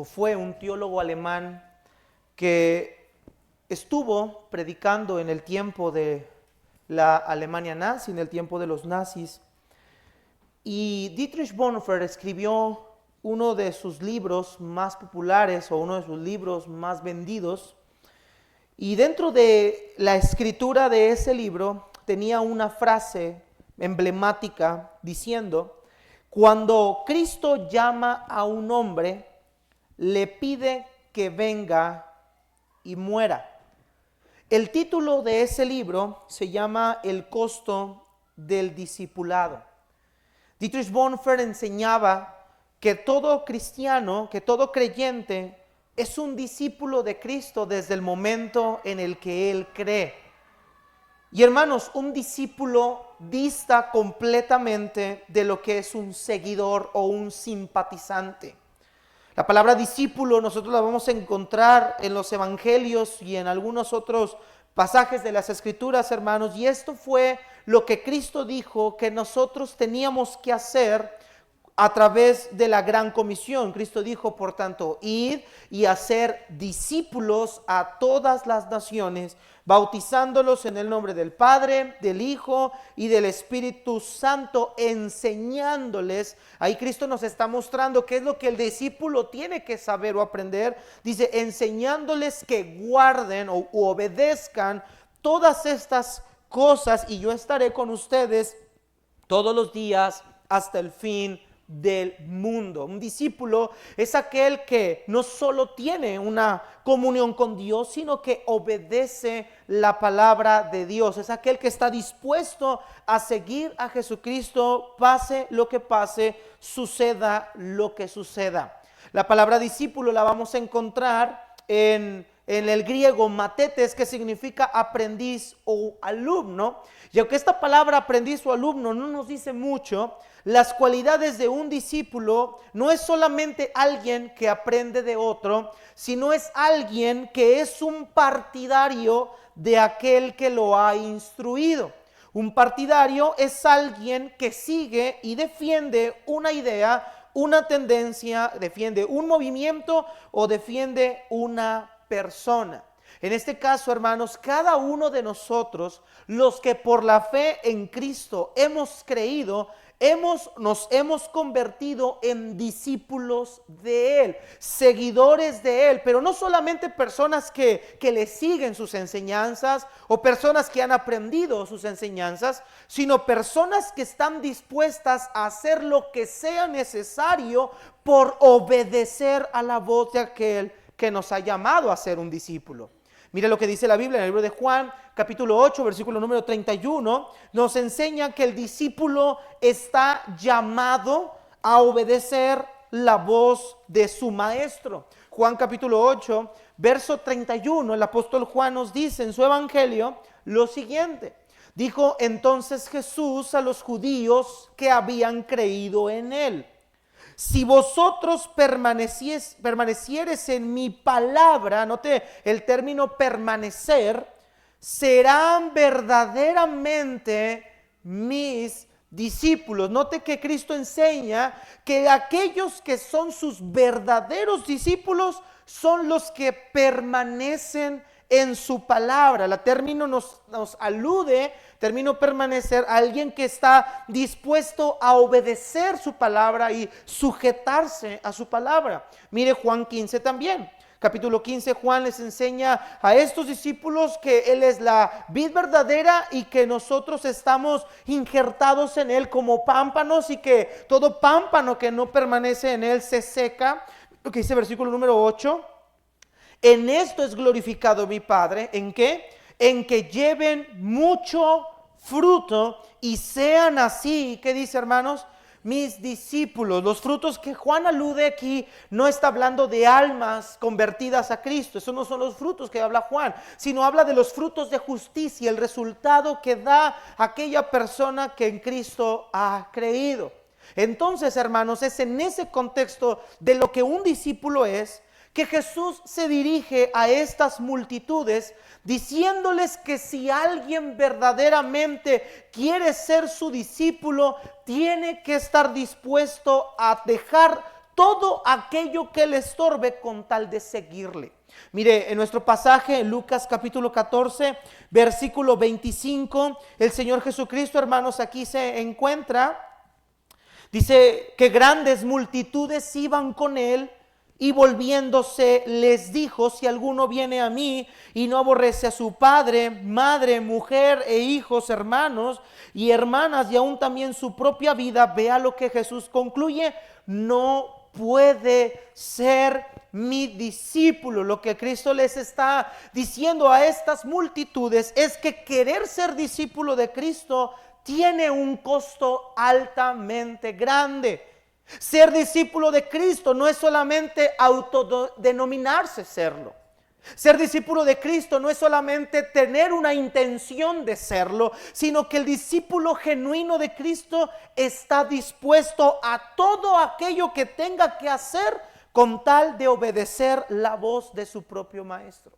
fue un teólogo alemán que estuvo predicando en el tiempo de la Alemania nazi, en el tiempo de los nazis. Y Dietrich Bonhoeffer escribió uno de sus libros más populares o uno de sus libros más vendidos. Y dentro de la escritura de ese libro tenía una frase emblemática diciendo: cuando Cristo llama a un hombre, le pide que venga y muera. El título de ese libro se llama El costo del discipulado. Dietrich Bonhoeffer enseñaba que todo cristiano, que todo creyente es un discípulo de Cristo desde el momento en el que él cree. Y hermanos, un discípulo dista completamente de lo que es un seguidor o un simpatizante. La palabra discípulo nosotros la vamos a encontrar en los evangelios y en algunos otros pasajes de las escrituras, hermanos, y esto fue lo que Cristo dijo que nosotros teníamos que hacer a través de la gran comisión. Cristo dijo, por tanto, id y hacer discípulos a todas las naciones, bautizándolos en el nombre del Padre, del Hijo y del Espíritu Santo, enseñándoles. Ahí Cristo nos está mostrando qué es lo que el discípulo tiene que saber o aprender. Dice, enseñándoles que guarden o obedezcan todas estas cosas, y yo estaré con ustedes todos los días hasta el fin del mundo. Un discípulo es aquel que no solo tiene una comunión con Dios, sino que obedece la palabra de Dios. Es aquel que está dispuesto a seguir a Jesucristo, pase lo que pase, suceda lo que suceda. La palabra discípulo la vamos a encontrar en el griego matetes, que significa aprendiz o alumno. Y aunque esta palabra aprendiz o alumno no nos dice mucho, las cualidades de un discípulo no es solamente alguien que aprende de otro, sino es alguien que es un partidario de aquel que lo ha instruido. Un partidario es alguien que sigue y defiende una idea, una tendencia, defiende un movimiento o defiende una persona. En este caso, hermanos, cada uno de nosotros, los que por la fe en Cristo hemos creído, nos hemos convertido en discípulos de Él, seguidores de Él, pero no solamente personas que le siguen sus enseñanzas o personas que han aprendido sus enseñanzas, sino personas que están dispuestas a hacer lo que sea necesario por obedecer a la voz de aquel que nos ha llamado a ser un discípulo. Mire lo que dice la Biblia en el libro de Juan, capítulo 8, versículo número 31, nos enseña que el discípulo está llamado a obedecer la voz de su maestro. Juan capítulo 8, verso 31, el apóstol Juan nos dice en su evangelio lo siguiente. Dijo entonces Jesús a los judíos que habían creído en él: si vosotros permanecieres en mi palabra, note el término permanecer, serán verdaderamente mis discípulos. Note que Cristo enseña que aquellos que son sus verdaderos discípulos son los que permanecen en su palabra. La término nos alude, término permanecer, a alguien que está dispuesto a obedecer su palabra y sujetarse a su palabra. Mire Juan 15 también. Capítulo 15, Juan les enseña a estos discípulos que Él es la vid verdadera y que nosotros estamos injertados en Él como pámpanos, y que todo pámpano que no permanece en Él se seca. Lo que dice versículo número 8. En esto es glorificado mi Padre, ¿en qué? En que lleven mucho fruto y sean así, ¿qué dice, hermanos? Mis discípulos. Los frutos que Juan alude aquí no está hablando de almas convertidas a Cristo. Esos no son los frutos que habla Juan, sino habla de los frutos de justicia, el resultado que da aquella persona que en Cristo ha creído. Entonces, hermanos, es en ese contexto de lo que un discípulo es que Jesús se dirige a estas multitudes diciéndoles que si alguien verdaderamente quiere ser su discípulo, tiene que estar dispuesto a dejar todo aquello que le estorbe con tal de seguirle. Mire, en nuestro pasaje, en Lucas capítulo 14, versículo 25, el Señor Jesucristo, hermanos, aquí se encuentra. Dice que grandes multitudes iban con él y volviéndose les dijo: si alguno viene a mí y no aborrece a su padre, madre, mujer e hijos, hermanos y hermanas y aún también su propia vida, vea lo que Jesús concluye: no puede ser mi discípulo. Lo que Cristo les está diciendo a estas multitudes es que querer ser discípulo de Cristo tiene un costo altamente grande. Ser discípulo de Cristo no es solamente autodenominarse serlo. Ser discípulo de Cristo no es solamente tener una intención de serlo, sino que el discípulo genuino de Cristo está dispuesto a todo aquello que tenga que hacer con tal de obedecer la voz de su propio maestro.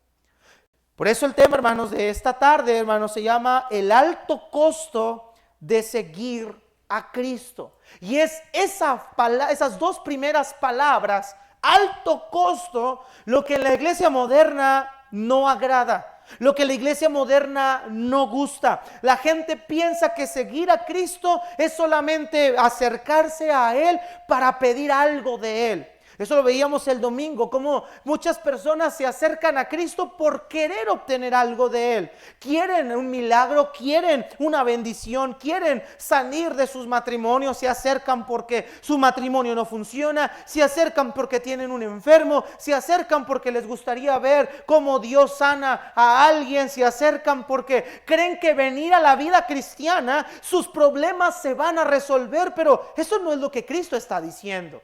Por eso el tema, hermanos, de esta tarde, hermanos, se llama el alto costo de seguir a Cristo. Y es esas dos primeras palabras, alto costo, lo que en la iglesia moderna no agrada, lo que la iglesia moderna no gusta. La gente piensa que seguir a Cristo es solamente acercarse a Él para pedir algo de Él. Eso lo veíamos el domingo, como muchas personas se acercan a Cristo por querer obtener algo de Él. Quieren un milagro, quieren una bendición, quieren salir de sus matrimonios, se acercan porque su matrimonio no funciona, se acercan porque tienen un enfermo, se acercan porque les gustaría ver cómo Dios sana a alguien, se acercan porque creen que venir a la vida cristiana, sus problemas se van a resolver, pero eso no es lo que Cristo está diciendo.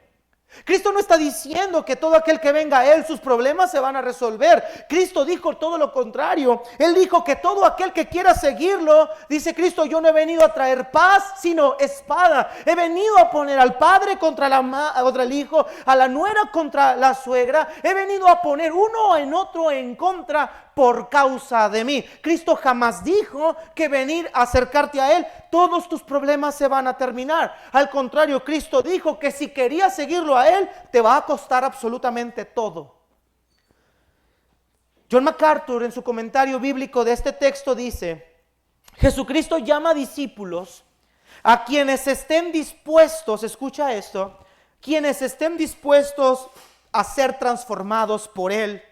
Cristo no está diciendo que todo aquel que venga a Él, sus problemas se van a resolver. Cristo dijo todo lo contrario. Él dijo que todo aquel que quiera seguirlo, dice Cristo: yo no he venido a traer paz, sino espada. He venido a poner al padre contra el hijo, a la nuera contra la suegra. He venido a poner uno en otro en contra por causa de mí. Cristo jamás dijo que venir a acercarte a Él, todos tus problemas se van a terminar. Al contrario, Cristo dijo que si querías seguirlo a Él, te va a costar absolutamente todo. John MacArthur, en su comentario bíblico de este texto, dice: Jesucristo llama discípulos a quienes estén dispuestos, escucha esto, quienes estén dispuestos a ser transformados por Él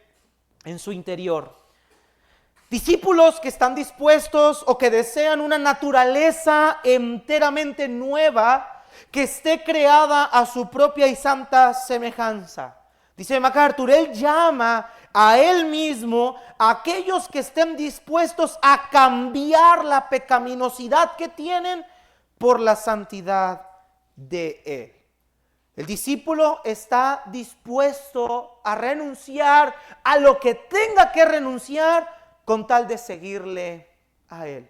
en su interior. Discípulos que están dispuestos o que desean una naturaleza enteramente nueva, que esté creada a su propia y santa semejanza. Dice MacArthur, Él llama a Él mismo a aquellos que estén dispuestos a cambiar la pecaminosidad que tienen por la santidad de Él. El discípulo está dispuesto a renunciar a lo que tenga que renunciar con tal de seguirle a Él.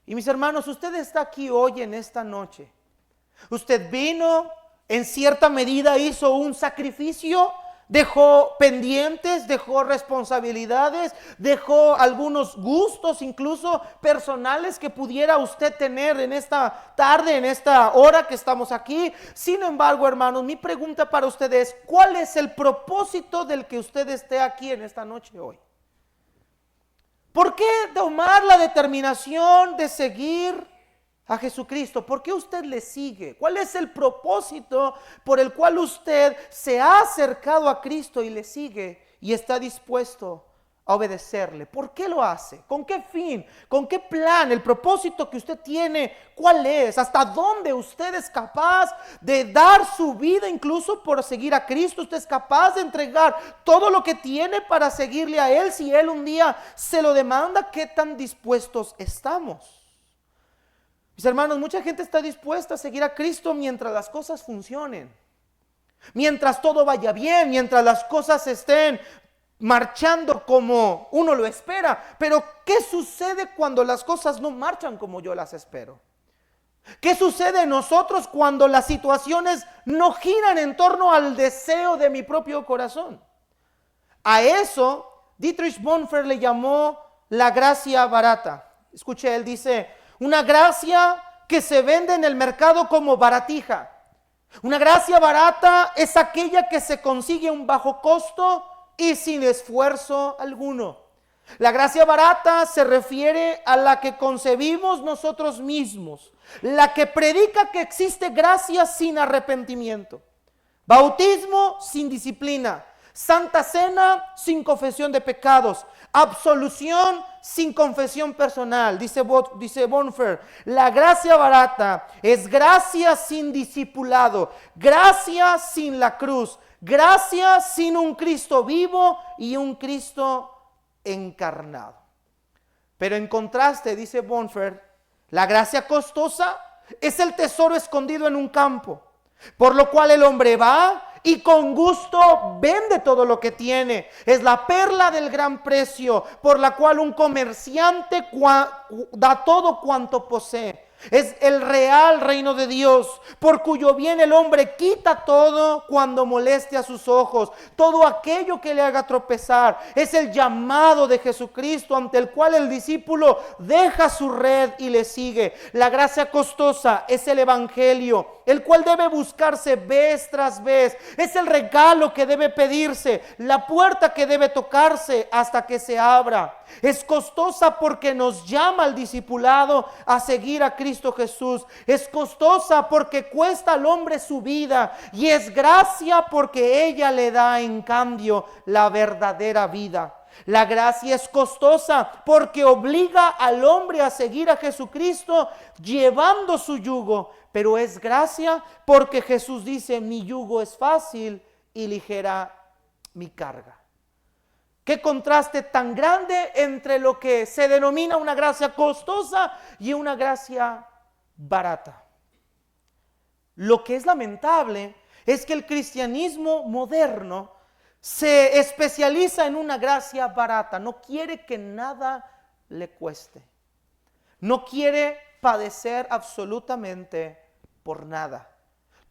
Y mis hermanos, usted está aquí hoy en esta noche. Usted vino, en cierta medida hizo un sacrificio, dejó pendientes, dejó responsabilidades, dejó algunos gustos incluso personales que pudiera usted tener en esta tarde, en esta hora que estamos aquí. Sin embargo, hermanos, mi pregunta para usted es: ¿cuál es el propósito del que usted esté aquí en esta noche hoy? ¿Por qué tomar la determinación de seguir a Jesucristo? ¿Por qué usted le sigue? ¿Cuál es el propósito por el cual usted se ha acercado a Cristo y le sigue y está dispuesto a obedecerle? ¿Por qué lo hace? ¿Con qué fin? ¿Con qué plan? El propósito que usted tiene, ¿cuál es? ¿Hasta dónde usted es capaz de dar su vida incluso por seguir a Cristo? ¿Usted es capaz de entregar todo lo que tiene para seguirle a Él? Si Él un día se lo demanda, ¿qué tan dispuestos estamos? Mis hermanos, mucha gente está dispuesta a seguir a Cristo mientras las cosas funcionen, mientras todo vaya bien, mientras las cosas estén marchando como uno lo espera. Pero ¿qué sucede cuando las cosas no marchan como yo las espero? ¿Qué sucede en nosotros cuando las situaciones no giran en torno al deseo de mi propio corazón? A eso Dietrich Bonhoeffer le llamó la gracia barata. Escuche, él dice: una gracia que se vende en el mercado como baratija. Una gracia barata es aquella que se consigue a un bajo costo y sin esfuerzo alguno. La gracia barata se refiere a la que concebimos nosotros mismos, la que predica que existe gracia sin arrepentimiento, bautismo sin disciplina, Santa Cena sin confesión de pecados, absolución sin confesión personal. Dice Bonhoeffer, la gracia barata es gracia sin discipulado, gracia sin la cruz, gracia sin un Cristo vivo y un Cristo encarnado. Pero en contraste, dice Bonhoeffer, la gracia costosa es el tesoro escondido en un campo, por lo cual el hombre va y con gusto vende todo lo que tiene. Es la perla del gran precio, por la cual un comerciante da todo cuanto posee. Es el real reino de Dios, por cuyo bien el hombre quita todo cuando moleste a sus ojos, todo aquello que le haga tropezar. Es el llamado de Jesucristo, ante el cual el discípulo deja su red y le sigue. La gracia costosa es el evangelio, el cual debe buscarse vez tras vez. Es el regalo que debe pedirse, la puerta que debe tocarse hasta que se abra. Es costosa porque nos llama al discipulado a seguir a Cristo Jesús. Es costosa porque cuesta al hombre su vida, y es gracia porque ella le da en cambio la verdadera vida. La gracia es costosa porque obliga al hombre a seguir a Jesucristo llevando su yugo, pero es gracia porque Jesús dice: mi yugo es fácil y ligera mi carga. Qué contraste tan grande entre lo que se denomina una gracia costosa y una gracia barata. Lo que es lamentable es que el cristianismo moderno se especializa en una gracia barata. No quiere que nada le cueste. No quiere padecer absolutamente por nada.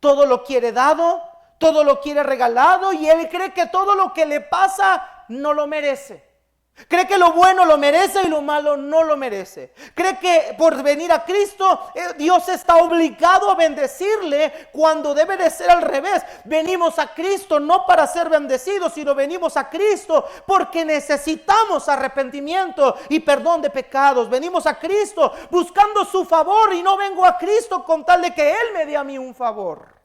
Todo lo quiere dado, todo lo quiere regalado, y él cree que todo lo que le pasa no lo merece. Cree que lo bueno lo merece y lo malo no lo merece. Cree que por venir a Cristo Dios está obligado a bendecirle, cuando debe de ser al revés. Venimos a Cristo no para ser bendecidos, sino venimos a Cristo porque necesitamos arrepentimiento y perdón de pecados. Venimos a Cristo buscando su favor, y no vengo a Cristo con tal de que Él me dé a mí un favor.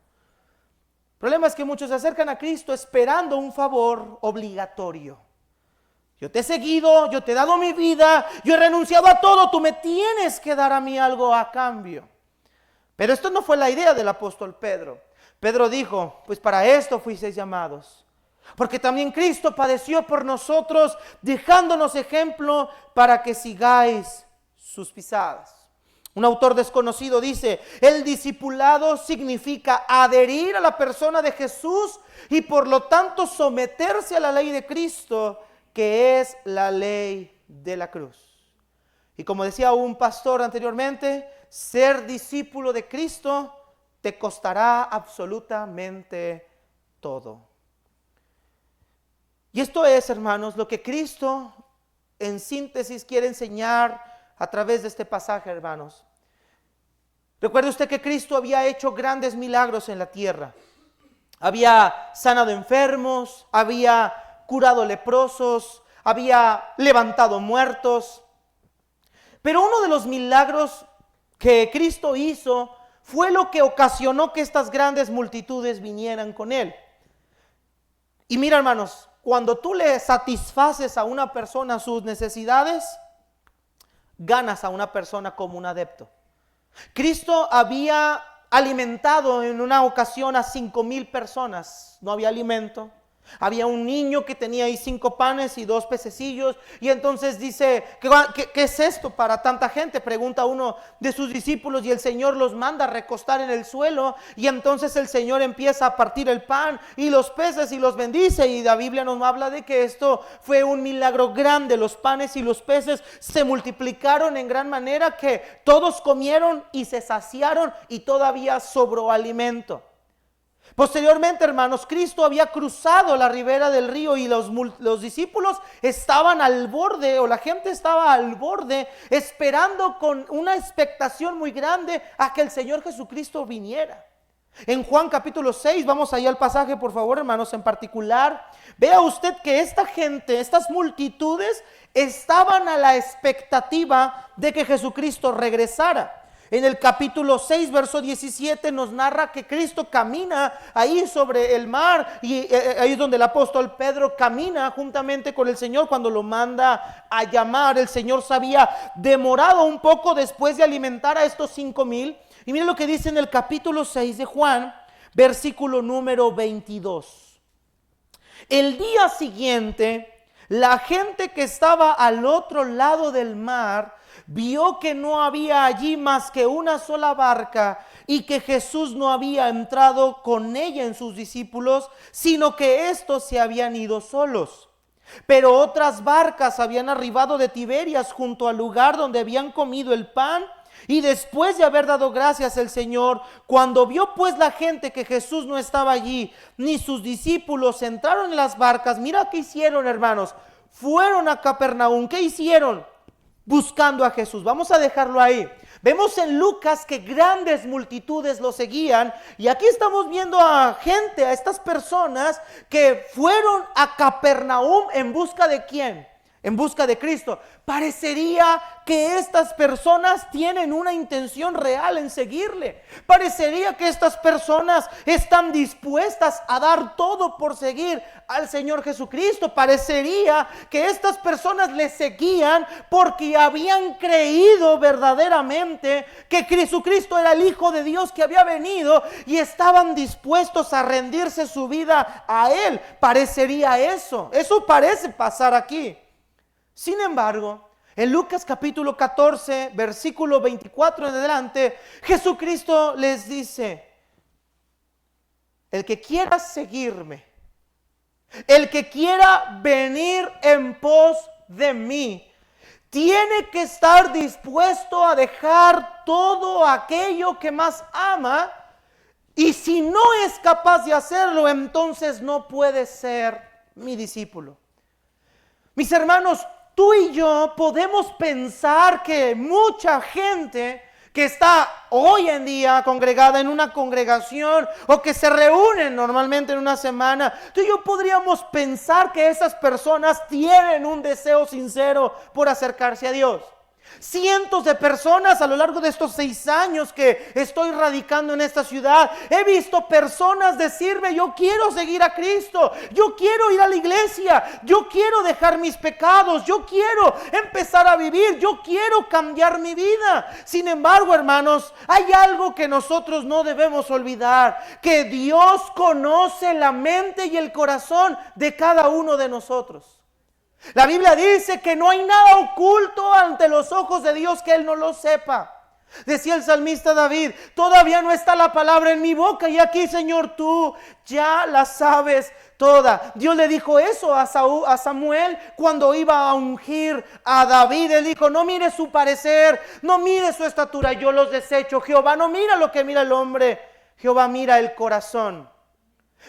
El problema es que muchos se acercan a Cristo esperando un favor obligatorio. Yo te he seguido, yo te he dado mi vida, yo he renunciado a todo, tú me tienes que dar a mí algo a cambio. Pero esto no fue la idea del apóstol Pedro. Pedro dijo: pues para esto fuisteis llamados, porque también Cristo padeció por nosotros, dejándonos ejemplo para que sigáis sus pisadas. Un autor desconocido dice: el discipulado significa adherir a la persona de Jesús y por lo tanto someterse a la ley de Cristo, que es la ley de la cruz. Y como decía un pastor anteriormente, ser discípulo de Cristo te costará absolutamente todo. Y esto es, hermanos, lo que Cristo en síntesis quiere enseñar a través de este pasaje, hermanos. Recuerde usted que Cristo había hecho grandes milagros en la tierra. Había sanado enfermos, había curado leprosos, había levantado muertos. Pero uno de los milagros que Cristo hizo fue lo que ocasionó que estas grandes multitudes vinieran con Él. Y mira, hermanos, cuando tú le satisfaces a una persona sus necesidades, ganas a una persona como un adepto. Cristo había alimentado en una ocasión a 5,000 personas. No había alimento. Había un niño que tenía ahí 5 panes y 2 pececillos. Y entonces dice: ¿qué es esto para tanta gente? Pregunta uno de sus discípulos, y el Señor los manda a recostar en el suelo. Y entonces el Señor empieza a partir el pan y los peces y los bendice. Y la Biblia nos habla de que esto fue un milagro grande. Los panes y los peces se multiplicaron en gran manera, que todos comieron y se saciaron, y todavía sobró alimento. Posteriormente, hermanos, Cristo había cruzado la ribera del río, y los discípulos estaban al borde, o la gente estaba al borde, esperando con una expectación muy grande a que el Señor Jesucristo viniera. En Juan capítulo 6, vamos allá al pasaje, por favor, hermanos, en particular. Vea usted que esta gente, estas multitudes, estaban a la expectativa de que Jesucristo regresara. En el capítulo 6, verso 17, nos narra que Cristo camina ahí sobre el mar, y ahí es donde el apóstol Pedro camina juntamente con el Señor cuando lo manda a llamar. El Señor se había demorado un poco después de alimentar a estos 5,000. Y miren lo que dice en el capítulo 6 de Juan, versículo número 22. El día siguiente, la gente que estaba al otro lado del mar vio que no había allí más que una sola barca y que Jesús no había entrado con ella en sus discípulos, sino que estos se habían ido solos. Pero otras barcas habían arribado de Tiberias junto al lugar donde habían comido el pan. Y después de haber dado gracias al Señor, cuando vio pues la gente que Jesús no estaba allí, ni sus discípulos, entraron en las barcas. Mira qué hicieron, hermanos. Fueron a Capernaum. ¿Qué hicieron? Buscando a Jesús. Vamos a dejarlo ahí. Vemos en Lucas que grandes multitudes lo seguían. Y aquí estamos viendo a gente, a estas personas que fueron a Capernaum en busca de ¿quién? En busca de Cristo. Parecería que estas personas tienen una intención real en seguirle. Parecería que estas personas están dispuestas a dar todo por seguir al Señor Jesucristo. Parecería que estas personas le seguían porque habían creído verdaderamente que Jesucristo era el Hijo de Dios que había venido y estaban dispuestos a rendirse su vida a Él. Parecería eso. Eso parece pasar aquí. Sin embargo, en Lucas capítulo 14, versículo 24 en adelante, Jesucristo les dice: el que quiera seguirme, el que quiera venir en pos de mí, tiene que estar dispuesto a dejar todo aquello que más ama, y si no es capaz de hacerlo, entonces no puede ser mi discípulo. Mis hermanos, tú y yo podemos pensar que mucha gente que está hoy en día congregada en una congregación o que se reúnen normalmente en una semana, tú y yo podríamos pensar que esas personas tienen un deseo sincero por acercarse a Dios. Cientos de personas a lo largo de estos 6 años que estoy radicando en esta ciudad, he visto personas decirme: yo quiero seguir a Cristo, yo quiero ir a la iglesia, yo quiero dejar mis pecados, yo quiero empezar a vivir, yo quiero cambiar mi vida. Sin embargo, hermanos, hay algo que nosotros no debemos olvidar: que Dios conoce la mente y el corazón de cada uno de nosotros. La Biblia dice que no hay nada oculto ante los ojos de Dios que Él no lo sepa. Decía el salmista David: todavía no está la palabra en mi boca, y aquí, Señor, tú ya la sabes toda. Dios le dijo eso a Samuel cuando iba a ungir a David. Él dijo: no mire su parecer, no mire su estatura, yo los desecho. Jehová no mira lo que mira el hombre, Jehová mira el corazón.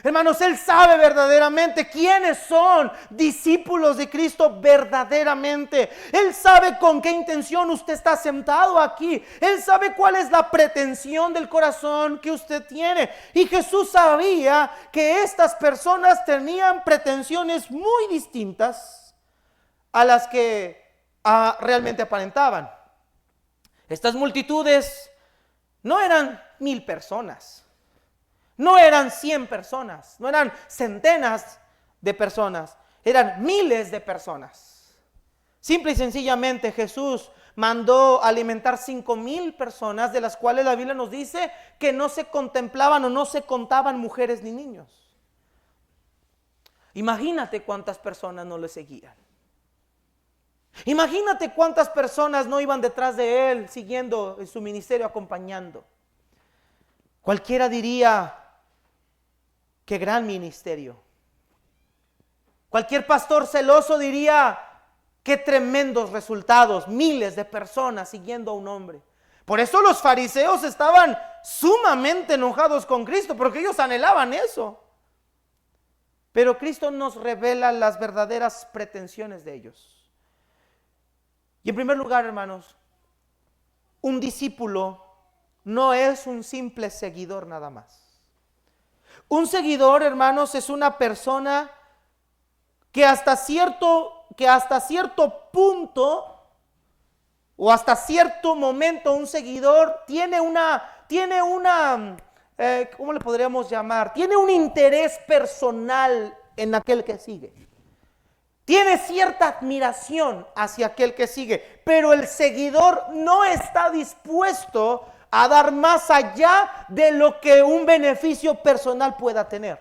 Hermanos, Él sabe verdaderamente quiénes son discípulos de Cristo verdaderamente. Él sabe con qué intención usted está sentado aquí. Él sabe cuál es la pretensión del corazón que usted tiene. Y Jesús sabía que estas personas tenían pretensiones muy distintas a las que realmente aparentaban. Estas multitudes no eran 1,000 personas. No eran 100 personas, no eran centenas de personas, eran miles de personas. Simple y sencillamente Jesús mandó alimentar 5,000 personas, de las cuales la Biblia nos dice que no se contemplaban o no se contaban mujeres ni niños. Imagínate cuántas personas no le seguían. Imagínate cuántas personas no iban detrás de Él, siguiendo en su ministerio, acompañando. Cualquiera diría: qué gran ministerio. Cualquier pastor celoso diría: qué tremendos resultados, miles de personas siguiendo a un hombre. Por eso los fariseos estaban sumamente enojados con Cristo, porque ellos anhelaban eso. Pero Cristo nos revela las verdaderas pretensiones de ellos. Y en primer lugar, hermanos, un discípulo no es un simple seguidor nada más. Un seguidor, hermanos, es una persona que hasta cierto punto o hasta cierto momento un seguidor tiene ¿cómo le podríamos llamar? Tiene un interés personal en aquel que sigue. Tiene cierta admiración hacia aquel que sigue, pero el seguidor no está dispuesto a dar más allá de lo que un beneficio personal pueda tener.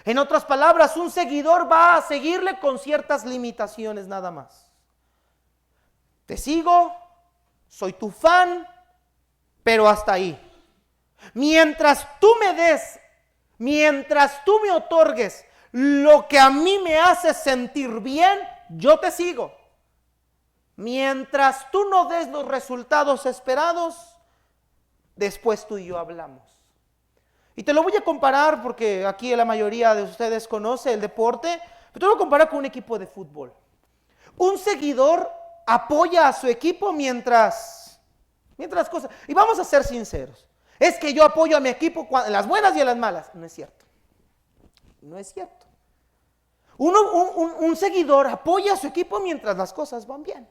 En otras palabras, un seguidor va a seguirle con ciertas limitaciones nada más. Te sigo, soy tu fan, pero hasta ahí. Mientras tú me otorgues lo que a mí me hace sentir bien, yo te sigo. Mientras tú no des los resultados esperados, después tú y yo hablamos. Y te lo voy a comparar porque aquí la mayoría de ustedes conoce el deporte, pero te lo voy a comparar con un equipo de fútbol. Un seguidor apoya a su equipo mientras cosas. Y vamos a ser sinceros. Es que yo apoyo a mi equipo en las buenas y en las malas. No es cierto. No es cierto. Un seguidor apoya a su equipo mientras las cosas van bien.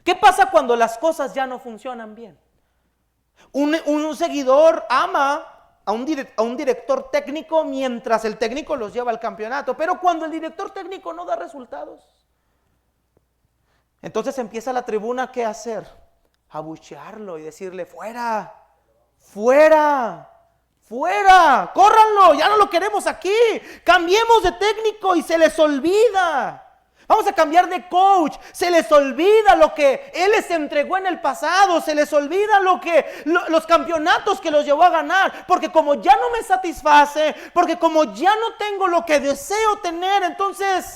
¿Qué pasa cuando las cosas ya no funcionan bien? Un seguidor ama a un director técnico mientras el técnico los lleva al campeonato. Pero cuando el director técnico no da resultados, entonces empieza la tribuna, ¿qué hacer? Abuchearlo y decirle: fuera, fuera, fuera, córranlo, ya no lo queremos aquí, cambiemos de técnico, y se les olvida. Vamos a cambiar de coach, se les olvida lo que él les entregó en el pasado, se les olvida los campeonatos que los llevó a ganar, porque como ya no me satisface, porque como ya no tengo lo que deseo tener, entonces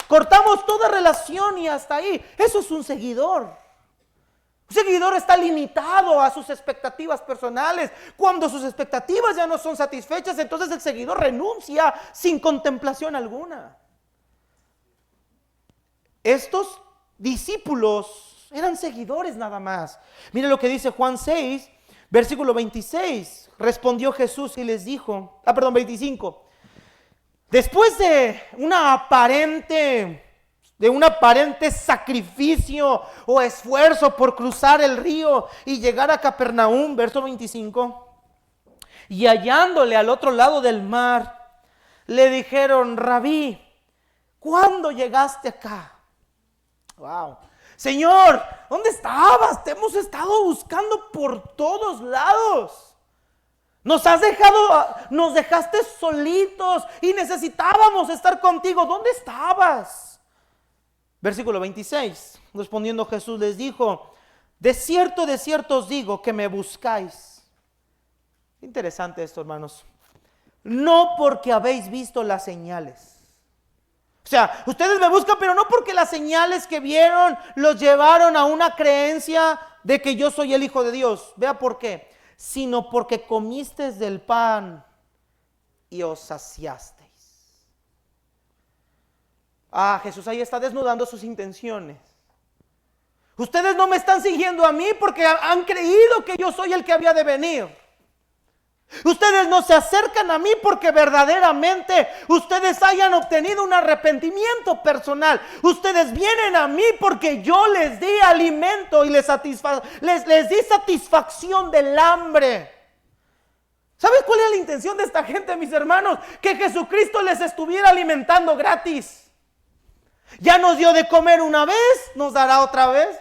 cortamos toda relación y hasta ahí. Eso es un seguidor. Un seguidor está limitado a sus expectativas personales. Cuando sus expectativas ya no son satisfechas, entonces el seguidor renuncia sin contemplación alguna. Estos discípulos eran seguidores nada más. Mire lo que dice Juan 6, versículo 26. Respondió Jesús y les dijo, 25. Después de un aparente sacrificio o esfuerzo por cruzar el río y llegar a Capernaum, verso 25, y hallándole al otro lado del mar, le dijeron: Rabí, ¿cuándo llegaste acá? Wow. Señor, ¿dónde estabas? Te hemos estado buscando por todos lados. Nos dejaste solitos y necesitábamos estar contigo. ¿Dónde estabas? Versículo 26. Respondiendo Jesús les dijo: de cierto os digo que me buscáis. Interesante esto, hermanos. No porque habéis visto las señales. O sea, ustedes me buscan, pero no porque las señales que vieron los llevaron a una creencia de que yo soy el Hijo de Dios. Vea por qué. Sino porque comisteis del pan y os saciasteis. Jesús ahí está desnudando sus intenciones. Ustedes no me están siguiendo a mí porque han creído que yo soy el que había de venir. Ustedes no se acercan a mí porque verdaderamente ustedes hayan obtenido un arrepentimiento personal. Ustedes vienen a mí porque yo les di alimento y les di satisfacción del hambre. ¿Sabes cuál es la intención de esta gente, mis hermanos? Que Jesucristo les estuviera alimentando gratis. Ya nos dio de comer una vez, nos dará otra vez.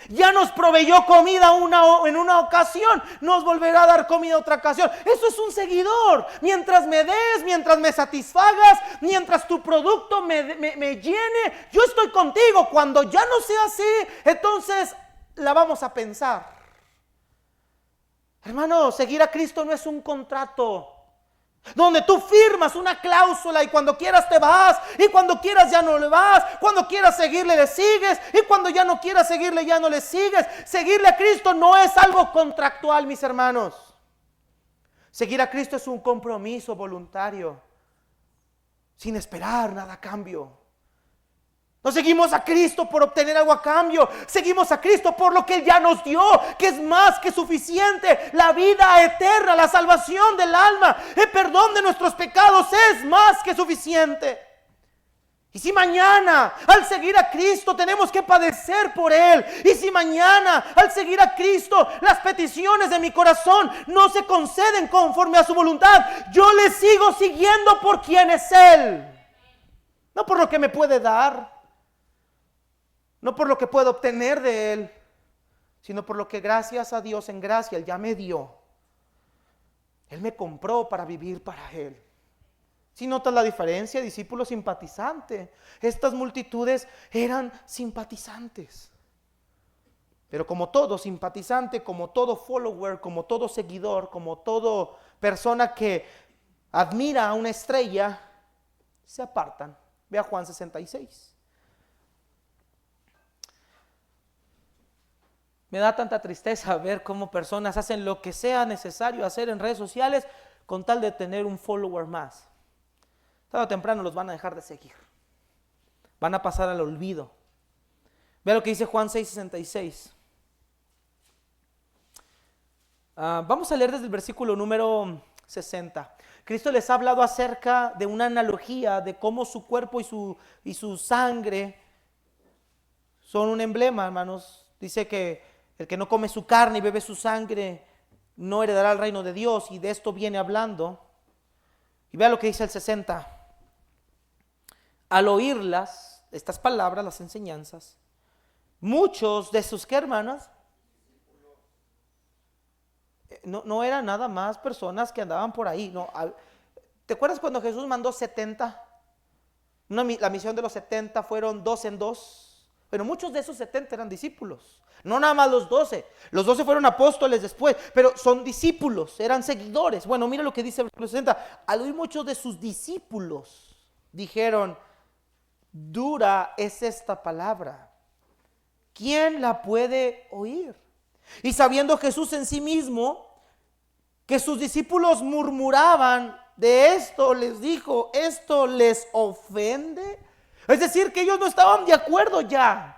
Ya nos proveyó comida en una ocasión, nos volverá a dar comida otra ocasión. Eso es un seguidor. Mientras me des, mientras me satisfagas, mientras tu producto me llene, yo estoy contigo. Cuando ya no sea así, entonces la vamos a pensar. Hermano, seguir a Cristo no es un contrato donde tú firmas una cláusula y cuando quieras te vas, y cuando quieras ya no le vas, cuando quieras seguirle le sigues, y cuando ya no quieras seguirle ya no le sigues. Seguirle a Cristo no es algo contractual, mis hermanos. Seguir a Cristo es un compromiso voluntario, sin esperar nada a cambio. No seguimos a Cristo por obtener algo a cambio. Seguimos a Cristo por lo que Él ya nos dio, que es más que suficiente. La vida eterna, la salvación del alma, el perdón de nuestros pecados es más que suficiente. Y si mañana al seguir a Cristo tenemos que padecer por Él, y si mañana al seguir a Cristo las peticiones de mi corazón no se conceden conforme a su voluntad, yo le sigo siguiendo por quien es Él. No por lo que me puede dar, no por lo que puedo obtener de Él, sino por lo que gracias a Dios en gracia Él ya me dio. Él me compró para vivir para Él. Si notas la diferencia, discípulo simpatizante. Estas multitudes eran simpatizantes. Pero como todo simpatizante, como todo follower, como todo seguidor, como todo persona que admira a una estrella, se apartan. Ve a Juan 66. Me da tanta tristeza ver cómo personas hacen lo que sea necesario hacer en redes sociales con tal de tener un follower más. Tarde o temprano los van a dejar de seguir. Van a pasar al olvido. Ve lo que dice Juan 6:66. Vamos a leer desde el versículo número 60. Cristo les ha hablado acerca de una analogía de cómo su cuerpo y su sangre son un emblema, hermanos. Dice que el que no come su carne y bebe su sangre no heredará el reino de Dios, y de esto viene hablando. Y vea lo que dice el 60. Al oírlas, estas palabras, las enseñanzas, muchos de sus, ¿qué, hermanas? No eran nada más personas que andaban por ahí. No. ¿Te acuerdas cuando Jesús mandó 70? La misión de los 70 fueron 2 en 2. Pero muchos de esos 70 eran discípulos. No nada más los 12. Los 12 fueron apóstoles después, pero son discípulos, eran seguidores. Bueno, mira lo que dice el versículo 60. Al oír muchos de sus discípulos, dijeron: dura es esta palabra, ¿quién la puede oír? Y sabiendo Jesús en sí mismo que sus discípulos murmuraban de esto, les dijo: ¿esto les ofende? Es decir, que ellos no estaban de acuerdo ya.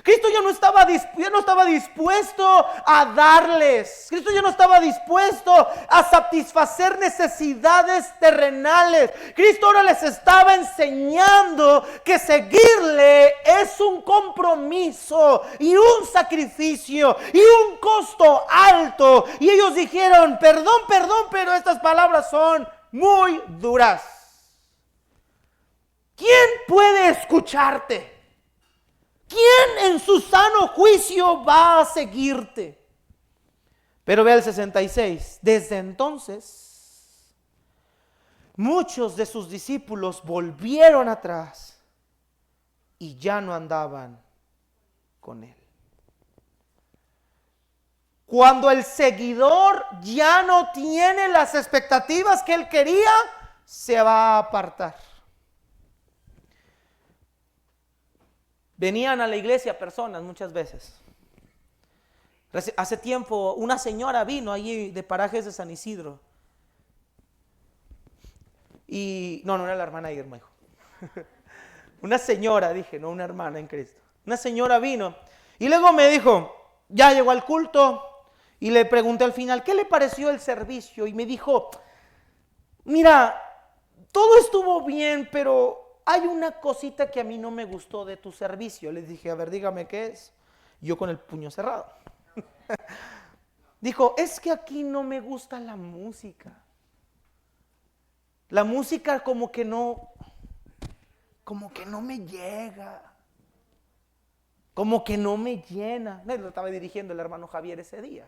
Cristo ya no estaba dispuesto a darles. Cristo ya no estaba dispuesto a satisfacer necesidades terrenales. Cristo ahora les estaba enseñando que seguirle es un compromiso y un sacrificio y un costo alto. Y ellos dijeron: perdón, pero estas palabras son muy duras. ¿Quién puede escucharte? ¿Quién en su sano juicio va a seguirte? Pero ve el 66. Desde entonces, muchos de sus discípulos volvieron atrás y ya no andaban con él. Cuando el seguidor ya no tiene las expectativas que él quería, se va a apartar. Venían a la iglesia personas muchas veces. Hace tiempo una señora vino allí de Parajes de San Isidro. Y no era la hermana Irma, hijo. Una señora, dije, no una hermana en Cristo. Una señora vino y luego me dijo, ya llegó al culto, y le pregunté al final, ¿qué le pareció el servicio? Y me dijo, mira, todo estuvo bien, pero hay una cosita que a mí no me gustó de tu servicio. Les dije, a ver, dígame qué es. Yo con el puño cerrado. Dijo, es que aquí no me gusta la música. La música como que no me llega. Como que no me llena. No, lo estaba dirigiendo el hermano Javier ese día.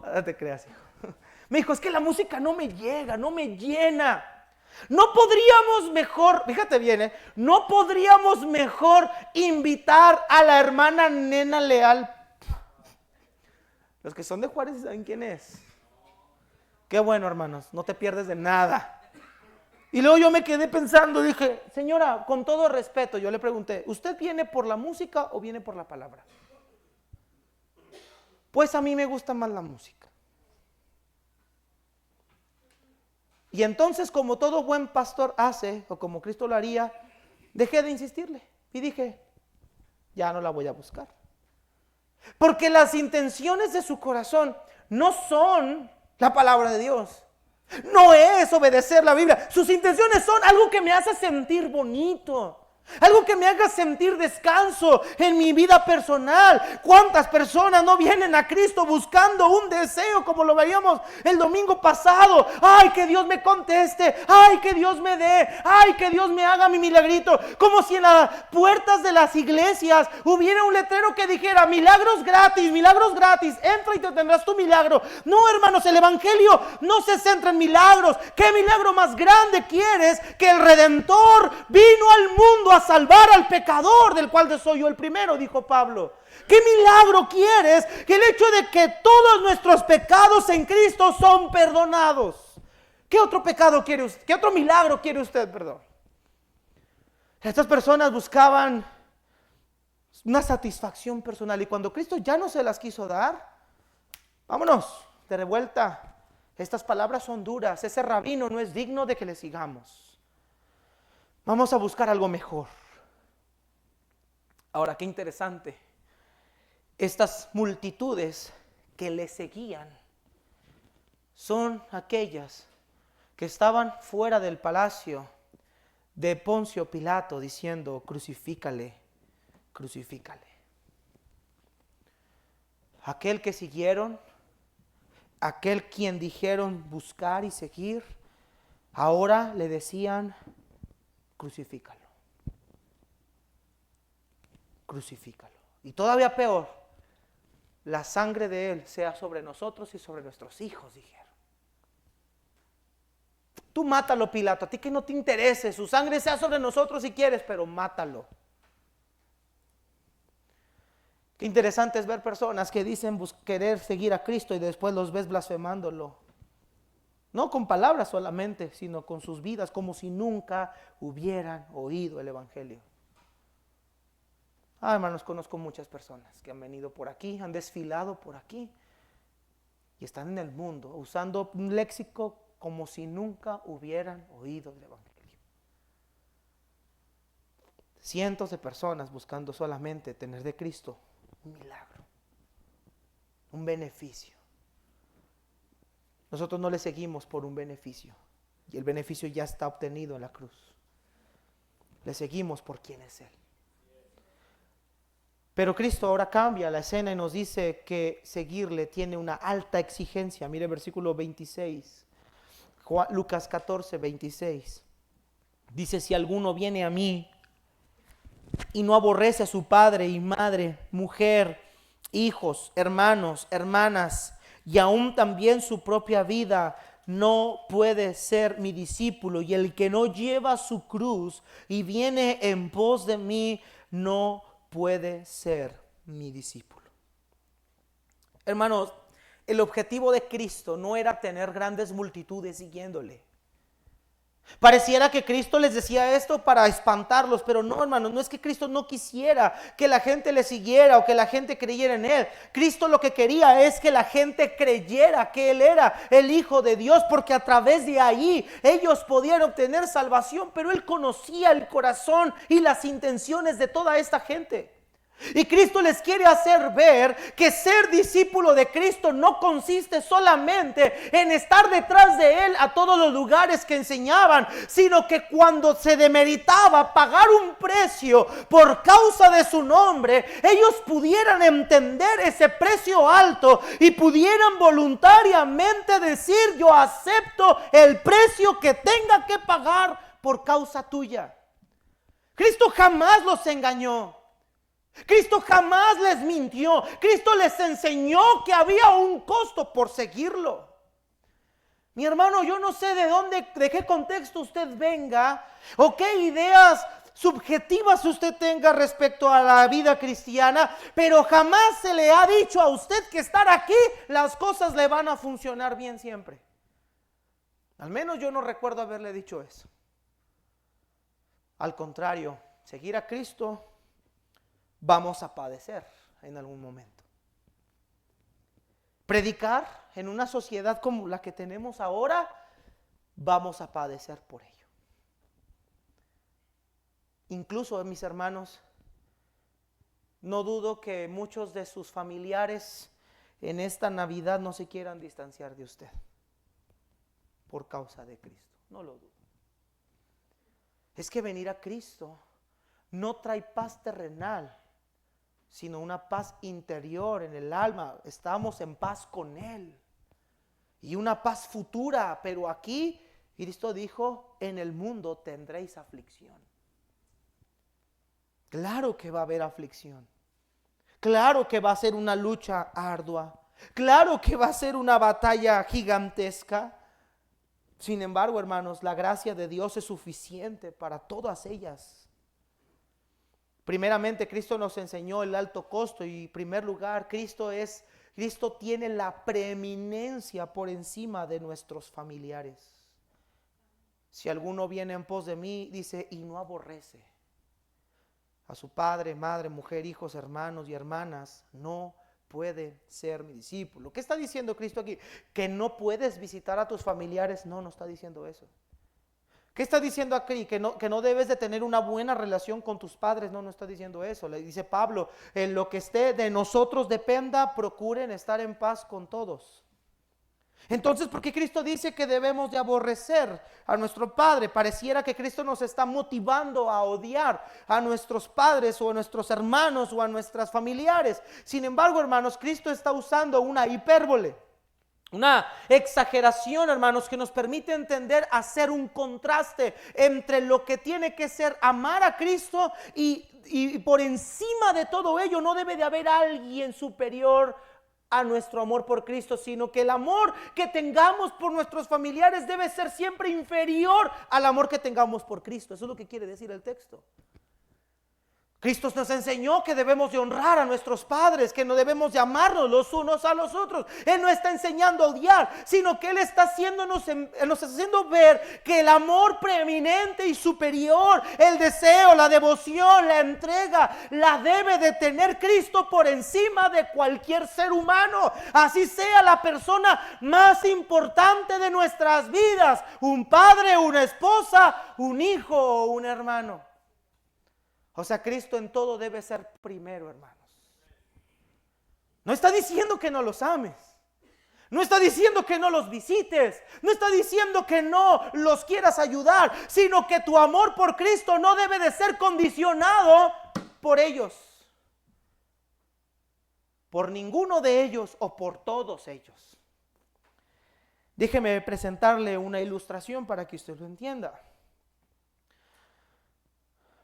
No te creas, hijo. Me dijo, es que la música no me llega, no me llena. No podríamos mejor, fíjate bien, no podríamos mejor invitar a la hermana Nena Leal. Los que son de Juárez saben quién es. Qué bueno, hermanos, no te pierdes de nada. Y luego yo me quedé pensando, dije, señora, con todo respeto, yo le pregunté, ¿usted viene por la música o viene por la palabra? Pues a mí me gusta más la música. Y entonces, como todo buen pastor hace, o como Cristo lo haría, dejé de insistirle y dije, ya no la voy a buscar. Porque las intenciones de su corazón no son la palabra de Dios. No es obedecer la Biblia. Sus intenciones son algo que me hace sentir bonito. Algo que me haga sentir descanso en mi vida personal. ¿Cuántas personas no vienen a Cristo buscando un deseo como lo veíamos el domingo pasado? Ay, que Dios me conteste. Ay, que Dios me dé. Ay, que Dios me haga mi milagrito. Como si en las puertas de las iglesias hubiera un letrero que dijera milagros gratis, milagros gratis. Entra y te tendrás tu milagro. No, hermanos, el evangelio no se centra en milagros. ¿Qué milagro más grande quieres? Que el Redentor vino al mundo a salvar al pecador, del cual soy yo el primero, dijo Pablo. ¿Qué milagro quieres? Que el hecho de que todos nuestros pecados en Cristo son perdonados. ¿Qué otro pecado quiere usted? ¿Qué otro milagro quiere usted? Perdón. Estas personas buscaban una satisfacción personal y cuando Cristo ya no se las quiso dar, vámonos de revuelta. Estas palabras son duras. Ese rabino no es digno de que le sigamos. Vamos a buscar algo mejor. Ahora, qué interesante. Estas multitudes que le seguían son aquellas que estaban fuera del palacio de Poncio Pilato diciendo, crucifícale, crucifícale. Aquel que siguieron, aquel quien dijeron buscar y seguir, ahora le decían, crucifícalo. Crucifícalo. Y todavía peor, la sangre de Él sea sobre nosotros y sobre nuestros hijos, dijeron. Tú mátalo, Pilato, a ti que no te interese, su sangre sea sobre nosotros si quieres, pero mátalo. Qué interesante es ver personas que dicen querer seguir a Cristo y después los ves blasfemándolo. No con palabras solamente, sino con sus vidas, como si nunca hubieran oído el evangelio. Hermanos, conozco muchas personas que han venido por aquí, han desfilado por aquí y están en el mundo usando un léxico como si nunca hubieran oído el evangelio. Cientos de personas buscando solamente tener de Cristo un milagro, un beneficio. Nosotros no le seguimos por un beneficio y el beneficio ya está obtenido en la cruz. Le seguimos por quién es Él. Pero Cristo ahora cambia la escena y nos dice que seguirle tiene una alta exigencia. Mire versículo 26, Lucas 14, 26. Dice, si alguno viene a mí y no aborrece a su padre y madre, mujer, hijos, hermanos, hermanas, y aún también su propia vida, no puede ser mi discípulo. Y el que no lleva su cruz y viene en pos de mí, no puede ser mi discípulo. Hermanos, el objetivo de Cristo no era tener grandes multitudes siguiéndole. Pareciera que Cristo les decía esto para espantarlos, pero no, hermanos, no es que Cristo no quisiera que la gente le siguiera o que la gente creyera en Él. Cristo lo que quería es que la gente creyera que Él era el Hijo de Dios, porque a través de ahí ellos podían obtener salvación, pero Él conocía el corazón y las intenciones de toda esta gente. Y Cristo les quiere hacer ver que ser discípulo de Cristo no consiste solamente en estar detrás de Él a todos los lugares que enseñaban, sino que cuando se demeritaba pagar un precio por causa de su nombre, ellos pudieran entender ese precio alto y pudieran voluntariamente decir, yo acepto el precio que tenga que pagar por causa tuya. Cristo jamás los engañó. Cristo jamás les mintió. Cristo les enseñó que había un costo por seguirlo. Mi hermano, yo no sé de qué contexto usted venga o qué ideas subjetivas usted tenga respecto a la vida cristiana, pero jamás se le ha dicho a usted que estar aquí las cosas le van a funcionar bien siempre. Al menos yo no recuerdo haberle dicho eso. Al contrario, seguir a Cristo, vamos a padecer en algún momento. Predicar en una sociedad como la que tenemos ahora, vamos a padecer por ello. Incluso, mis hermanos, no dudo que muchos de sus familiares en esta Navidad no se quieran distanciar de usted por causa de Cristo. No lo dudo. Es que venir a Cristo no trae paz terrenal, sino una paz interior en el alma. Estamos en paz con Él. Y una paz futura, pero aquí Cristo dijo, en el mundo tendréis aflicción. Claro que va a haber aflicción. Claro que va a ser una lucha ardua. Claro que va a ser una batalla gigantesca. Sin embargo, hermanos, la gracia de Dios es suficiente para todas ellas. Primeramente, Cristo nos enseñó el alto costo y en primer lugar, Cristo tiene la preeminencia por encima de nuestros familiares. Si alguno viene en pos de mí, dice, y no aborrece a su padre, madre, mujer, hijos, hermanos y hermanas, no puede ser mi discípulo. ¿Qué está diciendo Cristo aquí? ¿Que no puedes visitar a tus familiares? No, no está diciendo eso. ¿Qué está diciendo aquí? ¿Que no debes de tener una buena relación con tus padres? No, no está diciendo eso. Le dice Pablo, en lo que esté de nosotros dependa, procuren estar en paz con todos. Entonces, ¿por qué Cristo dice que debemos de aborrecer a nuestro padre? Pareciera que Cristo nos está motivando a odiar a nuestros padres o a nuestros hermanos o a nuestras familiares. Sin embargo, hermanos, Cristo está usando una hipérbole, una exageración, hermanos, que nos permite entender, hacer un contraste entre lo que tiene que ser amar a Cristo y por encima de todo ello no debe de haber alguien superior a nuestro amor por Cristo, sino que el amor que tengamos por nuestros familiares debe ser siempre inferior al amor que tengamos por Cristo. Eso es lo que quiere decir el texto. Cristo nos enseñó que debemos de honrar a nuestros padres, que no debemos de amarnos los unos a los otros. Él no está enseñando a odiar, sino que Él está nos está haciendo ver que el amor preeminente y superior, el deseo, la devoción, la entrega, la debe de tener Cristo por encima de cualquier ser humano. Así sea la persona más importante de nuestras vidas, un padre, una esposa, un hijo o un hermano. O sea, Cristo en todo debe ser primero, hermanos. No está diciendo que no los ames. No está diciendo que no los visites. No está diciendo que no los quieras ayudar. Sino que tu amor por Cristo no debe de ser condicionado por ellos. Por ninguno de ellos o por todos ellos. Déjeme presentarle una ilustración para que usted lo entienda.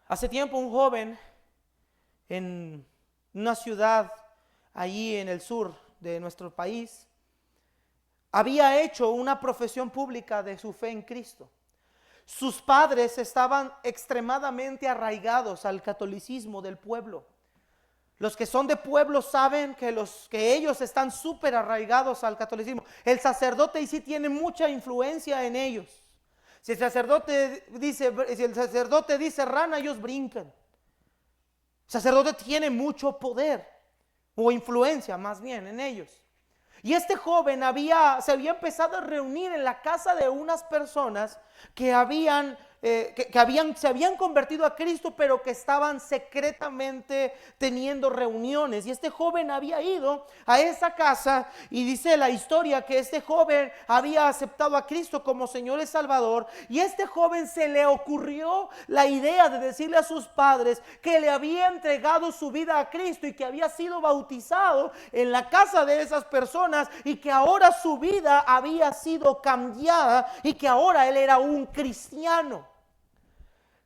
Hace tiempo un joven en una ciudad allí en el sur de nuestro país había hecho una profesión pública de su fe en Cristo. Sus padres estaban extremadamente arraigados al catolicismo del pueblo. Los que son de pueblo saben que ellos están súper arraigados al catolicismo. El sacerdote y sí tiene mucha influencia en ellos. Si el sacerdote dice rana, ellos brincan. El sacerdote tiene mucho poder o influencia más bien en ellos. Y este joven se había empezado a reunir en la casa de unas personas que se habían convertido a Cristo, pero que estaban secretamente teniendo reuniones. Y este joven había ido a esa casa y dice la historia que este joven había aceptado a Cristo como Señor y Salvador. Y este joven se le ocurrió la idea de decirle a sus padres que le había entregado su vida a Cristo y que había sido bautizado en la casa de esas personas y que ahora su vida había sido cambiada y que ahora él era un cristiano.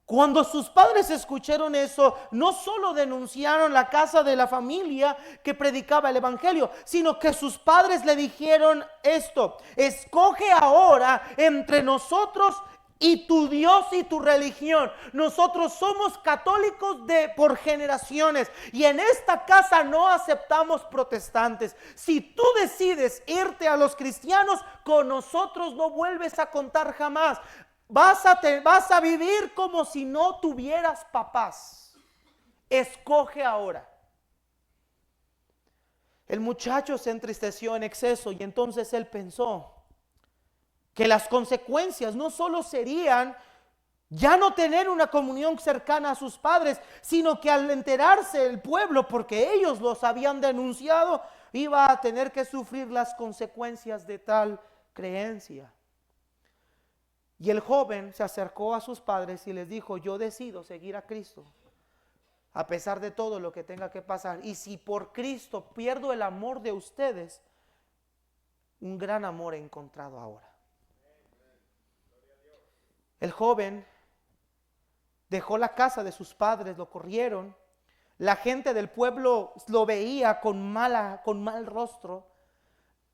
Cuando sus padres escucharon eso, no solo denunciaron la casa de la familia que predicaba el evangelio, sino que sus padres le dijeron esto: escoge ahora entre nosotros y tu Dios y tu religión. Nosotros somos católicos por generaciones y en esta casa no aceptamos protestantes. Si tú decides irte a los cristianos, con nosotros no vuelves a contar jamás. Vas a vivir como si no tuvieras papás. Escoge ahora. El muchacho se entristeció en exceso y entonces él pensó que las consecuencias no solo serían Ya no tener una comunión cercana a sus padres, sino que al enterarse el pueblo, porque ellos los habían denunciado, iba a tener que sufrir las consecuencias de tal creencia. Y el joven se acercó a sus padres y les dijo: yo decido seguir a Cristo, a pesar de todo lo que tenga que pasar. Y si por Cristo pierdo el amor de ustedes, un gran amor he encontrado ahora. El joven dejó la casa de sus padres, lo corrieron. La gente del pueblo lo veía con mal rostro.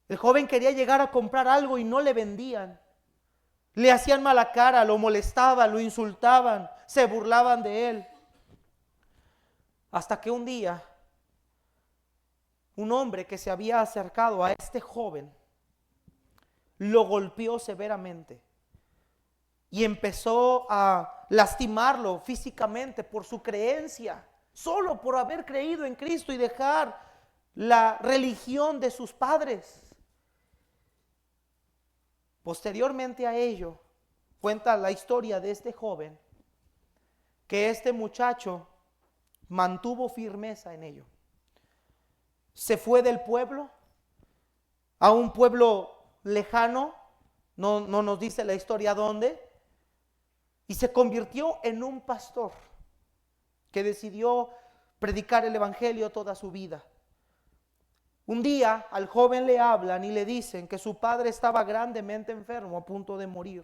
El joven quería llegar a comprar algo y no le vendían. Le hacían mala cara, lo molestaban, lo insultaban, se burlaban de él. Hasta que un día, un hombre que se había acercado a este joven lo golpeó severamente y empezó a lastimarlo físicamente por su creencia, solo por haber creído en Cristo y dejar la religión de sus padres. Posteriormente a ello, cuenta la historia de este joven, que este muchacho mantuvo firmeza en ello. Se fue del pueblo a un pueblo lejano, no nos dice la historia dónde, y se convirtió en un pastor que decidió predicar el evangelio toda su vida. Un día al joven le hablan y le dicen que su padre estaba grandemente enfermo, a punto de morir.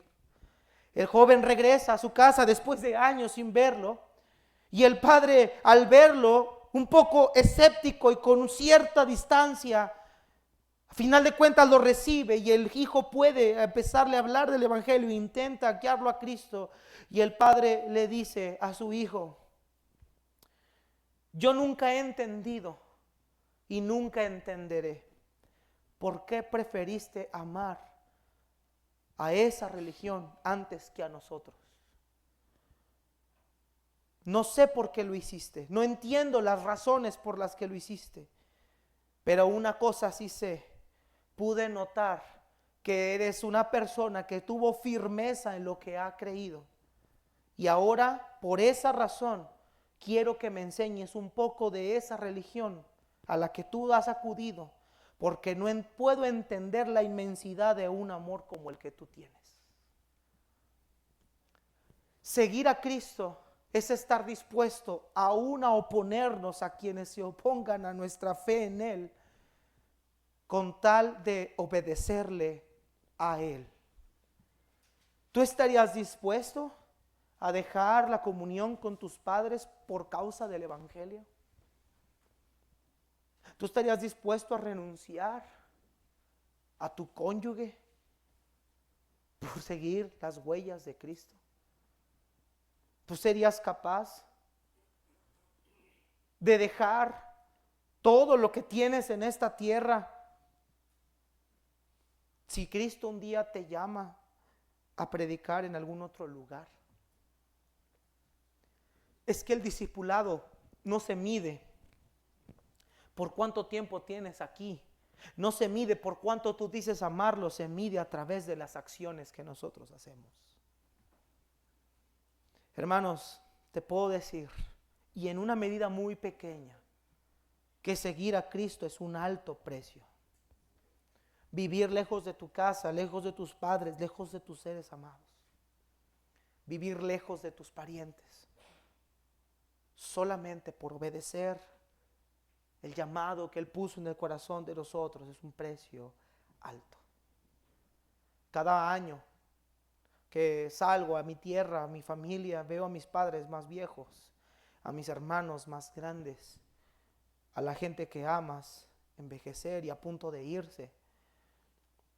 El joven regresa a su casa después de años sin verlo, y el padre, al verlo un poco escéptico y con cierta distancia, a final de cuentas lo recibe, y el hijo puede empezarle a hablar del evangelio e intenta guiarlo a Cristo. Y el padre le dice a su hijo: yo nunca he entendido y nunca entenderé por qué preferiste amar a esa religión antes que a nosotros. No sé por qué lo hiciste, no entiendo las razones por las que lo hiciste, pero una cosa sí sé: pude notar que eres una persona que tuvo firmeza en lo que ha creído, y ahora por esa razón quiero que me enseñes un poco de esa religión a la que tú has acudido, porque no puedo entender la inmensidad de un amor como el que tú tienes. Seguir a Cristo es estar dispuesto aún a oponernos a quienes se opongan a nuestra fe en Él, con tal de obedecerle a Él. ¿Tú estarías dispuesto a dejar la comunión con tus padres por causa del evangelio? ¿Tú estarías dispuesto a renunciar a tu cónyuge por seguir las huellas de Cristo? ¿Tú serías capaz de dejar todo lo que tienes en esta tierra si Cristo un día te llama a predicar en algún otro lugar? Es que el discipulado no se mide por cuánto tiempo tienes aquí, no se mide por cuánto tú dices amarlo, se mide a través de las acciones que nosotros hacemos. Hermanos, te puedo decir, y en una medida muy pequeña, que seguir a Cristo es un alto precio. Vivir lejos de tu casa, lejos de tus padres, lejos de tus seres amados. Vivir lejos de tus parientes, solamente por obedecer el llamado que Él puso en el corazón de nosotros, es un precio alto. Cada año que salgo a mi tierra, a mi familia, veo a mis padres más viejos, a mis hermanos más grandes, a la gente que amas envejecer y a punto de irse.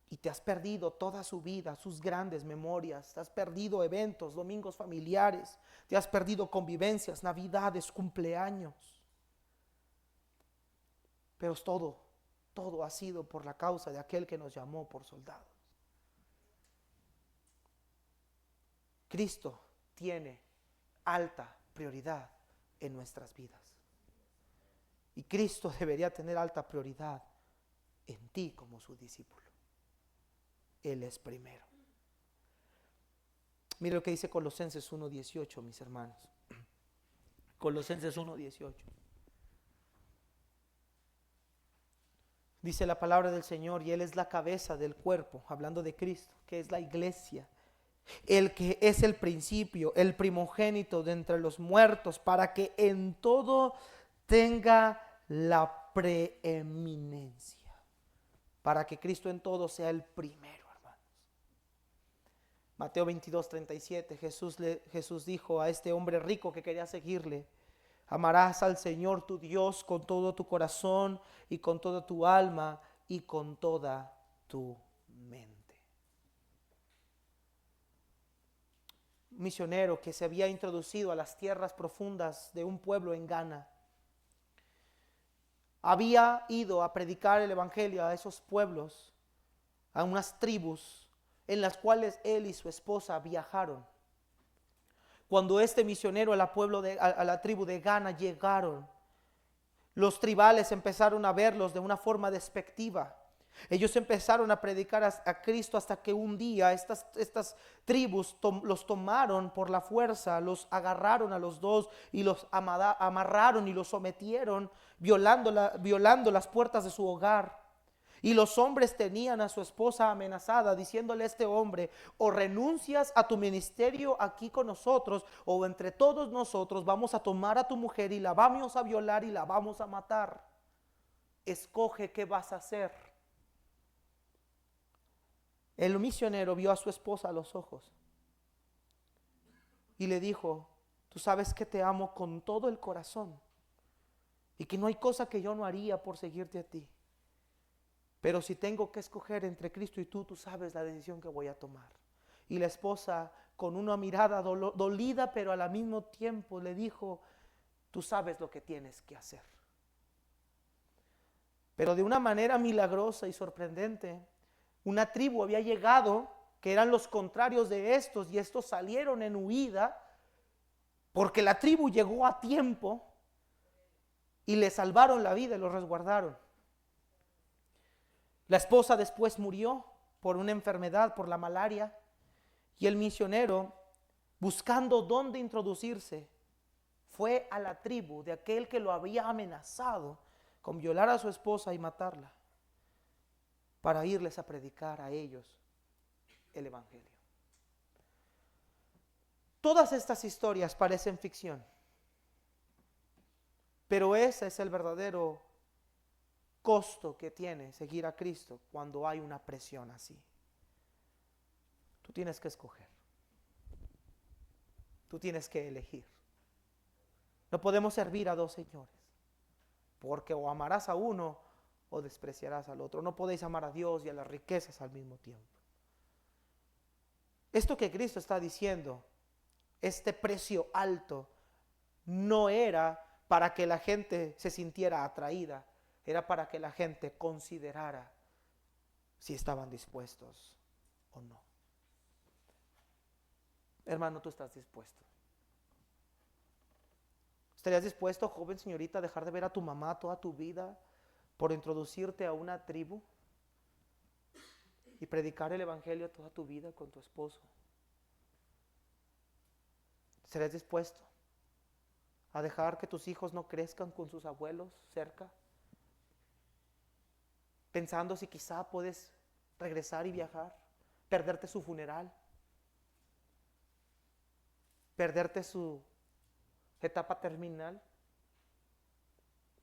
Y te has perdido toda su vida, sus grandes memorias, te has perdido eventos, domingos familiares, te has perdido convivencias, navidades, cumpleaños. Pero todo ha sido por la causa de aquel que nos llamó por soldados. Cristo tiene alta prioridad en nuestras vidas. Y Cristo debería tener alta prioridad en ti como su discípulo. Él es primero. Mire lo que dice Colosenses 1:18, mis hermanos. Colosenses 1:18. Dice la palabra del Señor, y Él es la cabeza del cuerpo, hablando de Cristo, que es la iglesia. El que es el principio, el primogénito de entre los muertos, para que en todo tenga la preeminencia. Para que Cristo en todo sea el primero, hermanos. Mateo 22:37, Jesús dijo a este hombre rico que quería seguirle: amarás al Señor tu Dios con todo tu corazón y con toda tu alma y con toda tu mente. Un misionero que se había introducido a las tierras profundas de un pueblo en Ghana había ido a predicar el evangelio a esos pueblos, a unas tribus en las cuales él y su esposa viajaron. Cuando este misionero a la tribu de Ghana llegaron, los tribales empezaron a verlos de una forma despectiva. Ellos empezaron a predicar a Cristo hasta que un día estas tribus los tomaron por la fuerza, los agarraron a los dos y los amarraron y los sometieron, violando las puertas de su hogar. Y los hombres tenían a su esposa amenazada, diciéndole a este hombre: o renuncias a tu ministerio aquí con nosotros, o entre todos nosotros vamos a tomar a tu mujer y la vamos a violar y la vamos a matar. Escoge qué vas a hacer. El misionero vio a su esposa a los ojos y le dijo: tú sabes que te amo con todo el corazón y que no hay cosa que yo no haría por seguirte a ti. Pero si tengo que escoger entre Cristo y tú sabes la decisión que voy a tomar. Y la esposa, con una mirada dolida, pero al mismo tiempo le dijo: tú sabes lo que tienes que hacer. Pero de una manera milagrosa y sorprendente, una tribu había llegado que eran los contrarios de estos, y estos salieron en huida porque la tribu llegó a tiempo y le salvaron la vida y los resguardaron. La esposa después murió por una enfermedad, por la malaria, y el misionero, buscando dónde introducirse, fue a la tribu de aquel que lo había amenazado con violar a su esposa y matarla, para irles a predicar a ellos el evangelio. Todas estas historias parecen ficción, pero ese es el verdadero costo que tiene seguir a Cristo cuando hay una presión así. Tú tienes que escoger. Tú tienes que elegir. No podemos servir a dos señores, porque o amarás a uno o despreciarás al otro. No podéis amar a Dios y a las riquezas al mismo tiempo. Esto que Cristo está diciendo, este precio alto, no era para que la gente se sintiera atraída, era para que la gente considerara si estaban dispuestos o no. Hermano, tú estás dispuesto. ¿Estarías dispuesto, joven señorita, a dejar de ver a tu mamá toda tu vida por introducirte a una tribu y predicar el evangelio toda tu vida con tu esposo? ¿Estarías dispuesto a dejar que tus hijos no crezcan con sus abuelos cerca, pensando si quizá puedes regresar y viajar, perderte su funeral, perderte su etapa terminal,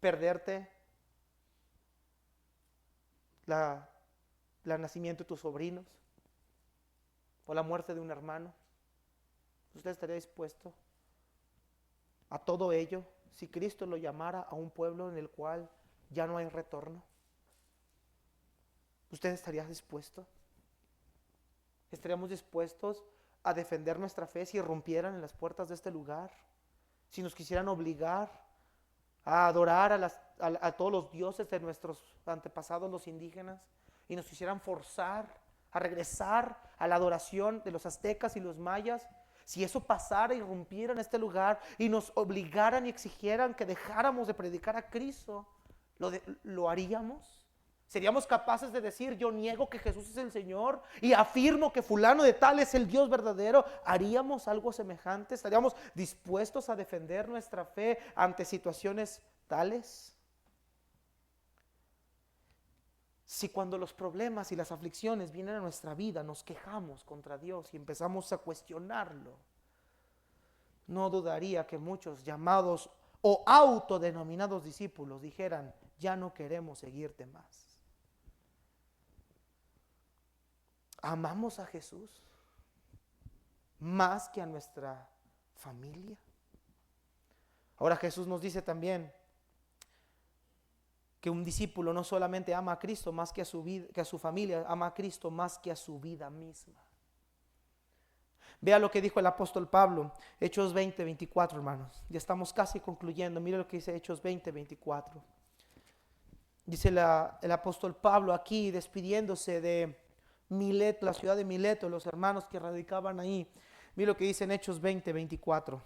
perderte el nacimiento de tus sobrinos o la muerte de un hermano? ¿Usted estaría dispuesto a todo ello si Cristo lo llamara a un pueblo en el cual ya no hay retorno? ¿Usted estaría dispuesto? ¿Estaríamos dispuestos a defender nuestra fe si irrumpieran en las puertas de este lugar? Si nos quisieran obligar a adorar a todos los dioses de nuestros antepasados, los indígenas, y nos quisieran forzar a regresar a la adoración de los aztecas y los mayas, si eso pasara, irrumpiera en este lugar y nos obligaran y exigieran que dejáramos de predicar a Cristo, ¿lo haríamos? ¿Seríamos capaces de decir, yo niego que Jesús es el Señor y afirmo que fulano de tal es el Dios verdadero? ¿Haríamos algo semejante? ¿Estaríamos dispuestos a defender nuestra fe ante situaciones tales? Si cuando los problemas y las aflicciones vienen a nuestra vida nos quejamos contra Dios y empezamos a cuestionarlo, no dudaría que muchos llamados o autodenominados discípulos dijeran, ya no queremos seguirte más. ¿Amamos a Jesús más que a nuestra familia? Ahora Jesús nos dice también que un discípulo no solamente ama a Cristo más que a su vida, que a su familia, ama a Cristo más que a su vida misma. Vea lo que dijo el apóstol Pablo, Hechos 20:24, hermanos. Ya estamos casi concluyendo. Mire lo que dice Hechos 20:24. Dice el apóstol Pablo aquí, despidiéndose de Mileto, la ciudad de Mileto, los hermanos que radicaban ahí. Mira lo que dice en Hechos 20:24,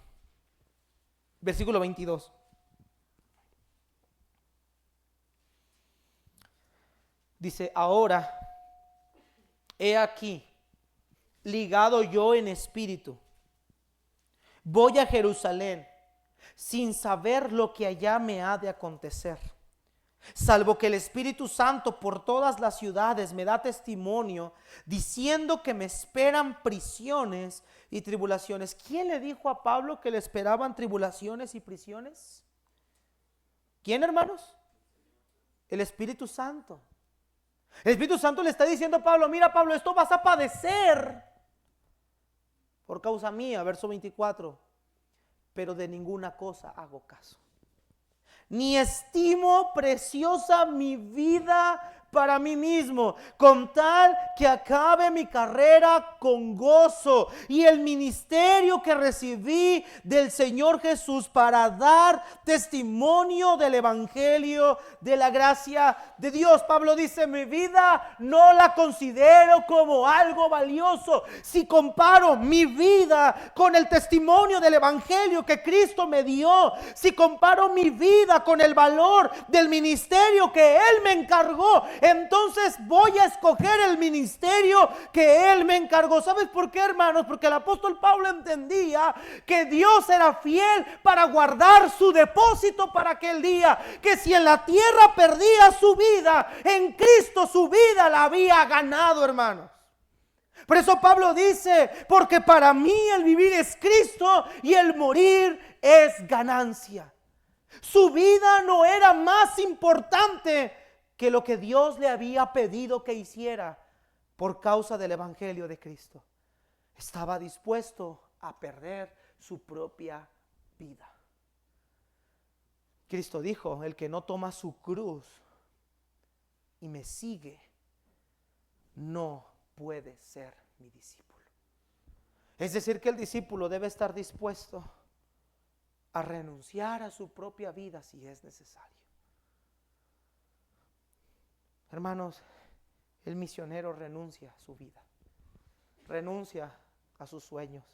versículo 22. Dice, ahora, he aquí, ligado yo en espíritu, voy a Jerusalén, sin saber lo que allá me ha de acontecer, salvo que el Espíritu Santo por todas las ciudades me da testimonio, diciendo que me esperan prisiones y tribulaciones. ¿Quién le dijo a Pablo que le esperaban tribulaciones y prisiones? ¿Quién, hermanos? El Espíritu Santo. El Espíritu Santo le está diciendo a Pablo, mira Pablo, esto vas a padecer por causa mía, verso 24, pero de ninguna cosa hago caso, ni estimo preciosa mi vida para mí mismo, con tal que acabe mi carrera con gozo y el ministerio que recibí del Señor Jesús para dar testimonio del evangelio de la gracia de Dios. Pablo dice, mi vida no la considero como algo valioso. Si comparo mi vida con el testimonio del evangelio que Cristo me dio, si comparo mi vida con el valor del ministerio que Él me encargó, entonces voy a escoger el ministerio que Él me encargó. ¿Sabes por qué, hermanos? Porque el apóstol Pablo entendía que Dios era fiel para guardar su depósito para aquel día, que si en la tierra perdía su vida, en Cristo su vida la había ganado, hermanos. Por eso Pablo dice, porque para mí el vivir es Cristo y el morir es ganancia. Su vida no era más importante que lo que Dios le había pedido que hiciera por causa del evangelio de Cristo. Estaba dispuesto a perder su propia vida. Cristo dijo, el que no toma su cruz y me sigue, no puede ser mi discípulo. Es decir, que el discípulo debe estar dispuesto a renunciar a su propia vida si es necesario. Hermanos, el misionero renuncia a su vida, renuncia a sus sueños,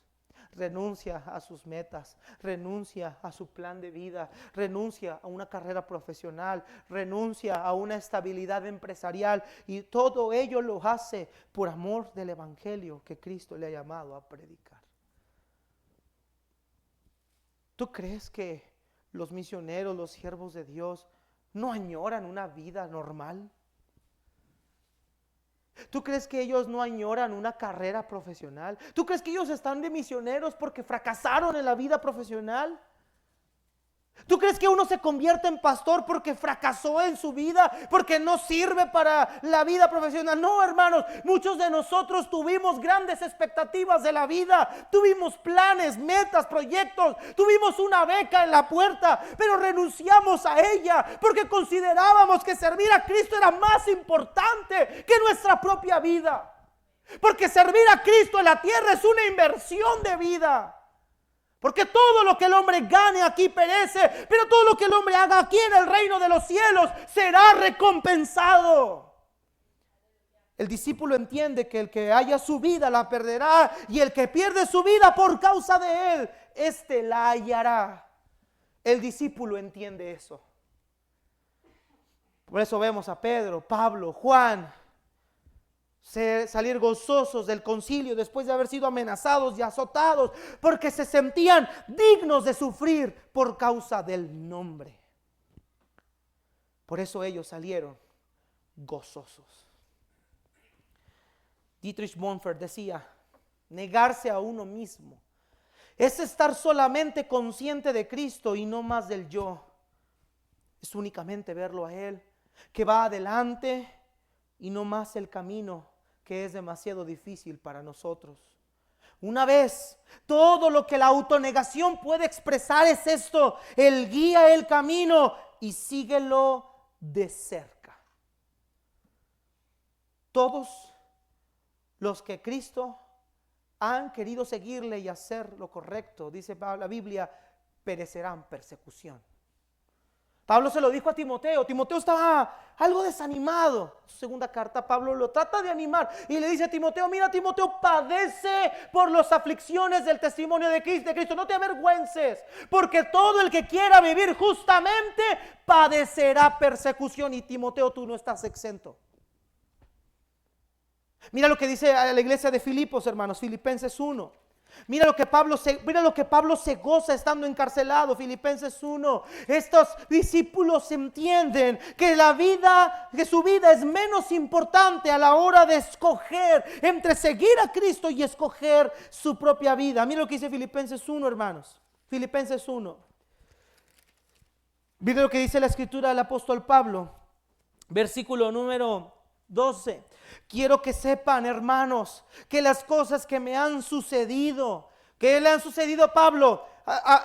renuncia a sus metas, renuncia a su plan de vida, renuncia a una carrera profesional, renuncia a una estabilidad empresarial, y todo ello lo hace por amor del evangelio que Cristo le ha llamado a predicar. ¿Tú crees que los misioneros, los siervos de Dios, no añoran una vida normal? ¿Tú crees que ellos no añoran una carrera profesional? ¿Tú crees que ellos están de misioneros porque fracasaron en la vida profesional? ¿Tú crees que uno se convierte en pastor porque fracasó en su vida, porque no sirve para la vida profesional? No, hermanos, muchos de nosotros tuvimos grandes expectativas de la vida, tuvimos planes, metas, proyectos, tuvimos una beca en la puerta, pero renunciamos a ella porque considerábamos que servir a Cristo era más importante que nuestra propia vida, porque servir a Cristo en la tierra es una inversión de vida. Porque todo lo que el hombre gane aquí perece, pero todo lo que el hombre haga aquí en el reino de los cielos será recompensado. El discípulo entiende que el que haya su vida la perderá, y el que pierde su vida por causa de él, éste la hallará. El discípulo entiende eso. Por eso vemos a Pedro, Pablo, Juan salir gozosos del concilio después de haber sido amenazados y azotados, porque se sentían dignos de sufrir por causa del nombre. Por eso ellos salieron gozosos. Dietrich Bonhoeffer decía: negarse a uno mismo es estar solamente consciente de Cristo y no más del yo. Es únicamente verlo a Él, que va adelante, y no más el camino que es demasiado difícil para nosotros. Una vez, todo lo que la autonegación puede expresar es esto: Él guía el camino y síguelo de cerca. Todos los que Cristo han querido seguirle y hacer lo correcto, dice la Biblia, perecerán persecución. Pablo se lo dijo a Timoteo. Timoteo estaba algo desanimado. Su segunda carta, Pablo lo trata de animar y le dice a Timoteo: mira, Timoteo, padece por las aflicciones del testimonio de Cristo. No te avergüences, porque todo el que quiera vivir justamente padecerá persecución. Y Timoteo, tú no estás exento. Mira lo que dice a la iglesia de Filipos, hermanos, Filipenses 1. Mira lo que Pablo se goza estando encarcelado, Filipenses 1. Estos discípulos entienden que su vida es menos importante a la hora de escoger entre seguir a Cristo y escoger su propia vida. Mira lo que dice Filipenses 1, hermanos. Filipenses 1. Mira lo que dice la escritura del apóstol Pablo, versículo número 12. Quiero que sepan, hermanos, que las cosas que me han sucedido, que le han sucedido a Pablo,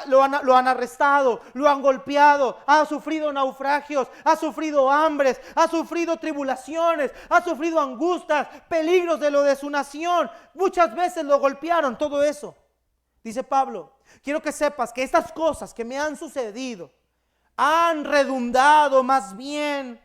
lo han arrestado, lo han golpeado, ha sufrido naufragios, ha sufrido hambres, ha sufrido tribulaciones, ha sufrido angustias, peligros de su nación. Muchas veces lo golpearon, todo eso. Dice Pablo: quiero que sepas que estas cosas que me han sucedido han redundado más bien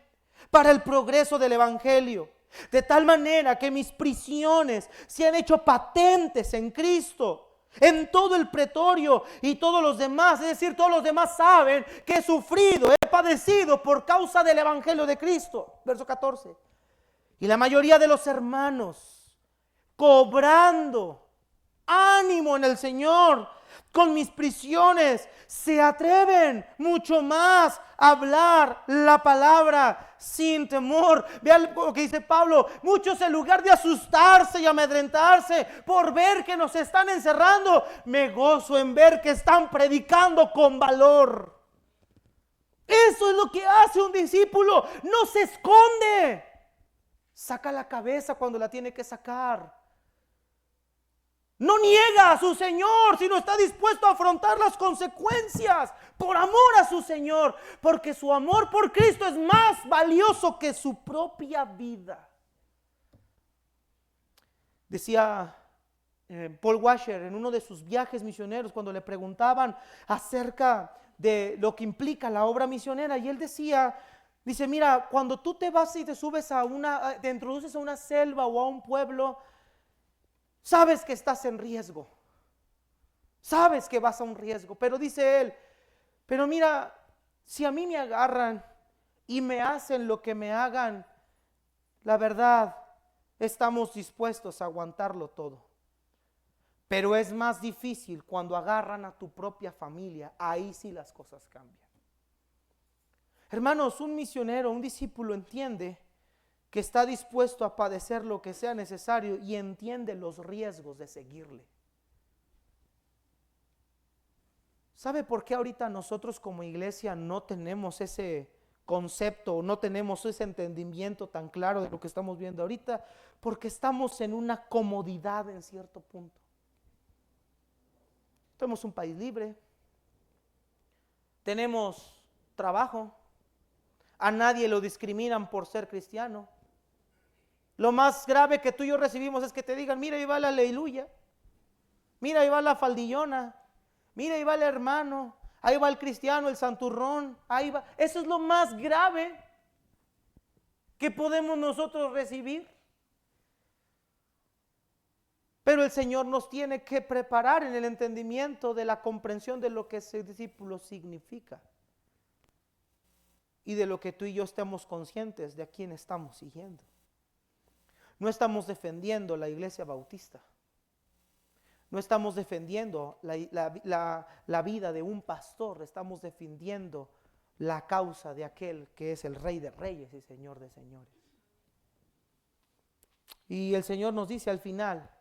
para el progreso del evangelio, de tal manera que mis prisiones se han hecho patentes en Cristo, en todo el pretorio y todos los demás. Es decir, todos los demás saben que he sufrido, he padecido por causa del evangelio de Cristo. Verso 14. Y la mayoría de los hermanos, cobrando ánimo en el Señor con mis prisiones, se atreven mucho más a hablar la palabra sin temor. Vean lo que dice Pablo: muchos, en lugar de asustarse y amedrentarse por ver que nos están encerrando, me gozo en ver que están predicando con valor. Eso es lo que hace un discípulo. No se esconde, saca la cabeza cuando la tiene que sacar. No niega a su Señor, sino está dispuesto a afrontar las consecuencias por amor a su Señor, porque su amor por Cristo es más valioso que su propia vida. Decía Paul Washer en uno de sus viajes misioneros, cuando le preguntaban acerca de lo que implica la obra misionera, y él dice: mira, cuando tú te vas y te introduces a una selva o a un pueblo, sabes que estás en riesgo, sabes que vas a un riesgo, pero dice él: pero mira, si a mí me agarran y me hacen lo que me hagan, la verdad, estamos dispuestos a aguantarlo todo. Pero es más difícil cuando agarran a tu propia familia. Ahí sí las cosas cambian. Hermanos, un misionero, un discípulo entiende que está dispuesto a padecer lo que sea necesario y entiende los riesgos de seguirle. ¿Sabe por qué ahorita nosotros como iglesia no tenemos ese concepto, no tenemos ese entendimiento tan claro de lo que estamos viendo ahorita? Porque estamos en una comodidad en cierto punto. Tenemos un país libre, tenemos trabajo, a nadie lo discriminan por ser cristiano. Lo más grave que tú y yo recibimos es que te digan: mira, ahí va la aleluya, mira, ahí va la faldillona, mira, ahí va el hermano, ahí va el cristiano, el santurrón, ahí va. Eso es lo más grave que podemos nosotros recibir. Pero el Señor nos tiene que preparar en el entendimiento de la comprensión de lo que ese discípulo significa. y de lo que tú y yo estemos conscientes de a quién estamos siguiendo. No estamos defendiendo la iglesia bautista. No estamos defendiendo la vida de un pastor. Estamos defendiendo la causa de aquel que es el Rey de Reyes y Señor de Señores. Y el Señor nos dice al final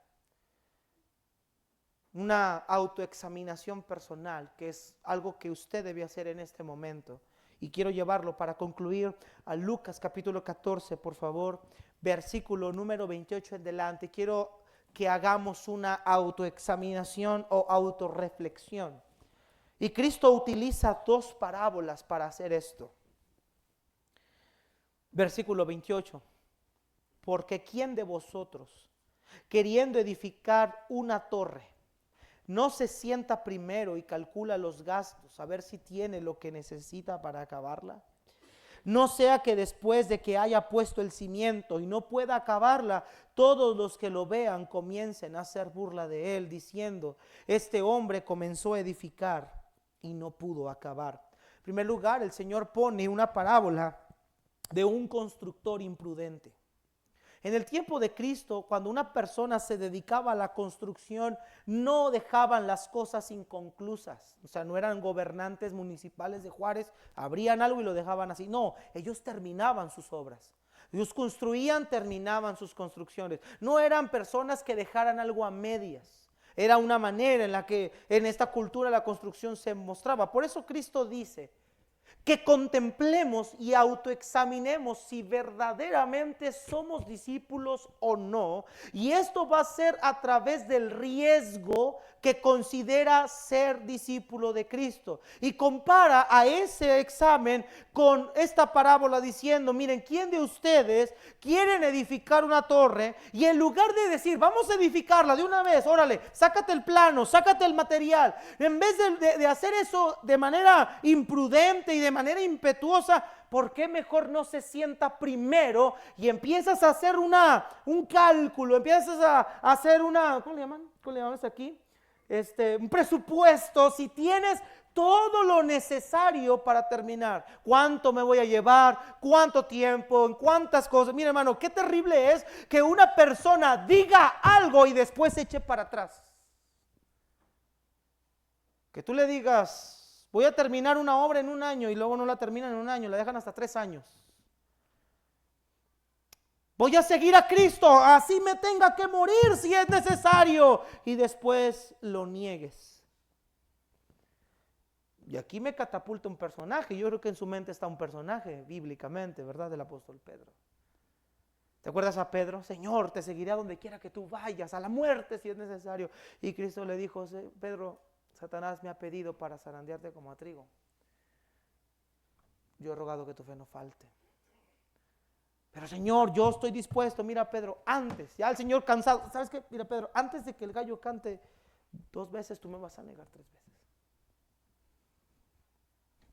una autoexaminación personal, que es algo que usted debe hacer en este momento. Y quiero llevarlo para concluir a Lucas capítulo 14, por favor, versículo número 28 en delante. Quiero que hagamos una autoexaminación o autorreflexión. Y Cristo utiliza dos parábolas para hacer esto. Versículo 28. Porque ¿quién de vosotros, queriendo edificar una torre, no se sienta primero y calcula los gastos, a ver si tiene lo que necesita para acabarla? No sea que después de que haya puesto el cimiento y no pueda acabarla, todos los que lo vean comiencen a hacer burla de él, diciendo: este hombre comenzó a edificar y no pudo acabar. En primer lugar, el Señor pone una parábola de un constructor imprudente. En el tiempo de Cristo, cuando una persona se dedicaba a la construcción, no dejaban las cosas inconclusas. O sea, no eran gobernantes municipales de Juárez, abrían algo y lo dejaban así. No, ellos terminaban sus obras. Ellos construían, terminaban sus construcciones. No eran personas que dejaran algo a medias. Era una manera en la que en esta cultura la construcción se mostraba. Por eso Cristo dice que contemplemos y autoexaminemos si verdaderamente somos discípulos o no. Y esto va a ser a través del riesgo que considera ser discípulo de Cristo. Y compara a ese examen con esta parábola diciendo: miren, ¿quién de ustedes quieren edificar una torre? Y en lugar de decir, vamos a edificarla de una vez, órale, sácate el plano, sácate el material, en vez de hacer eso de manera imprudente y de manera impetuosa, ¿por qué mejor no se sienta primero y empiezas a hacer un cálculo, empiezas a hacer ¿cómo le llaman? ¿Cómo le llamamos aquí? Un presupuesto, si tienes todo lo necesario para terminar. ¿Cuánto me voy a llevar? ¿Cuánto tiempo? ¿En cuántas cosas? Mira, hermano, qué terrible es que una persona diga algo y después se eche para atrás. Que tú le digas: voy a terminar una obra en un año, y luego no la terminan en un año, la dejan hasta 3 años. Voy a seguir a Cristo, así me tenga que morir si es necesario, y después lo niegues. Y aquí me catapulta un personaje. Yo creo que en su mente está un personaje bíblicamente, ¿verdad? Del apóstol Pedro. ¿Te acuerdas a Pedro? Señor, te seguiré a donde quiera que tú vayas, a la muerte si es necesario. Y Cristo le dijo: Pedro, Satanás me ha pedido para zarandearte como a trigo. Yo he rogado que tu fe no falte. Pero Señor, yo estoy dispuesto. Mira, Pedro, antes, ya el Señor cansado, ¿sabes qué? Mira, Pedro, antes de que el gallo cante 2 veces, tú me vas a negar 3 veces.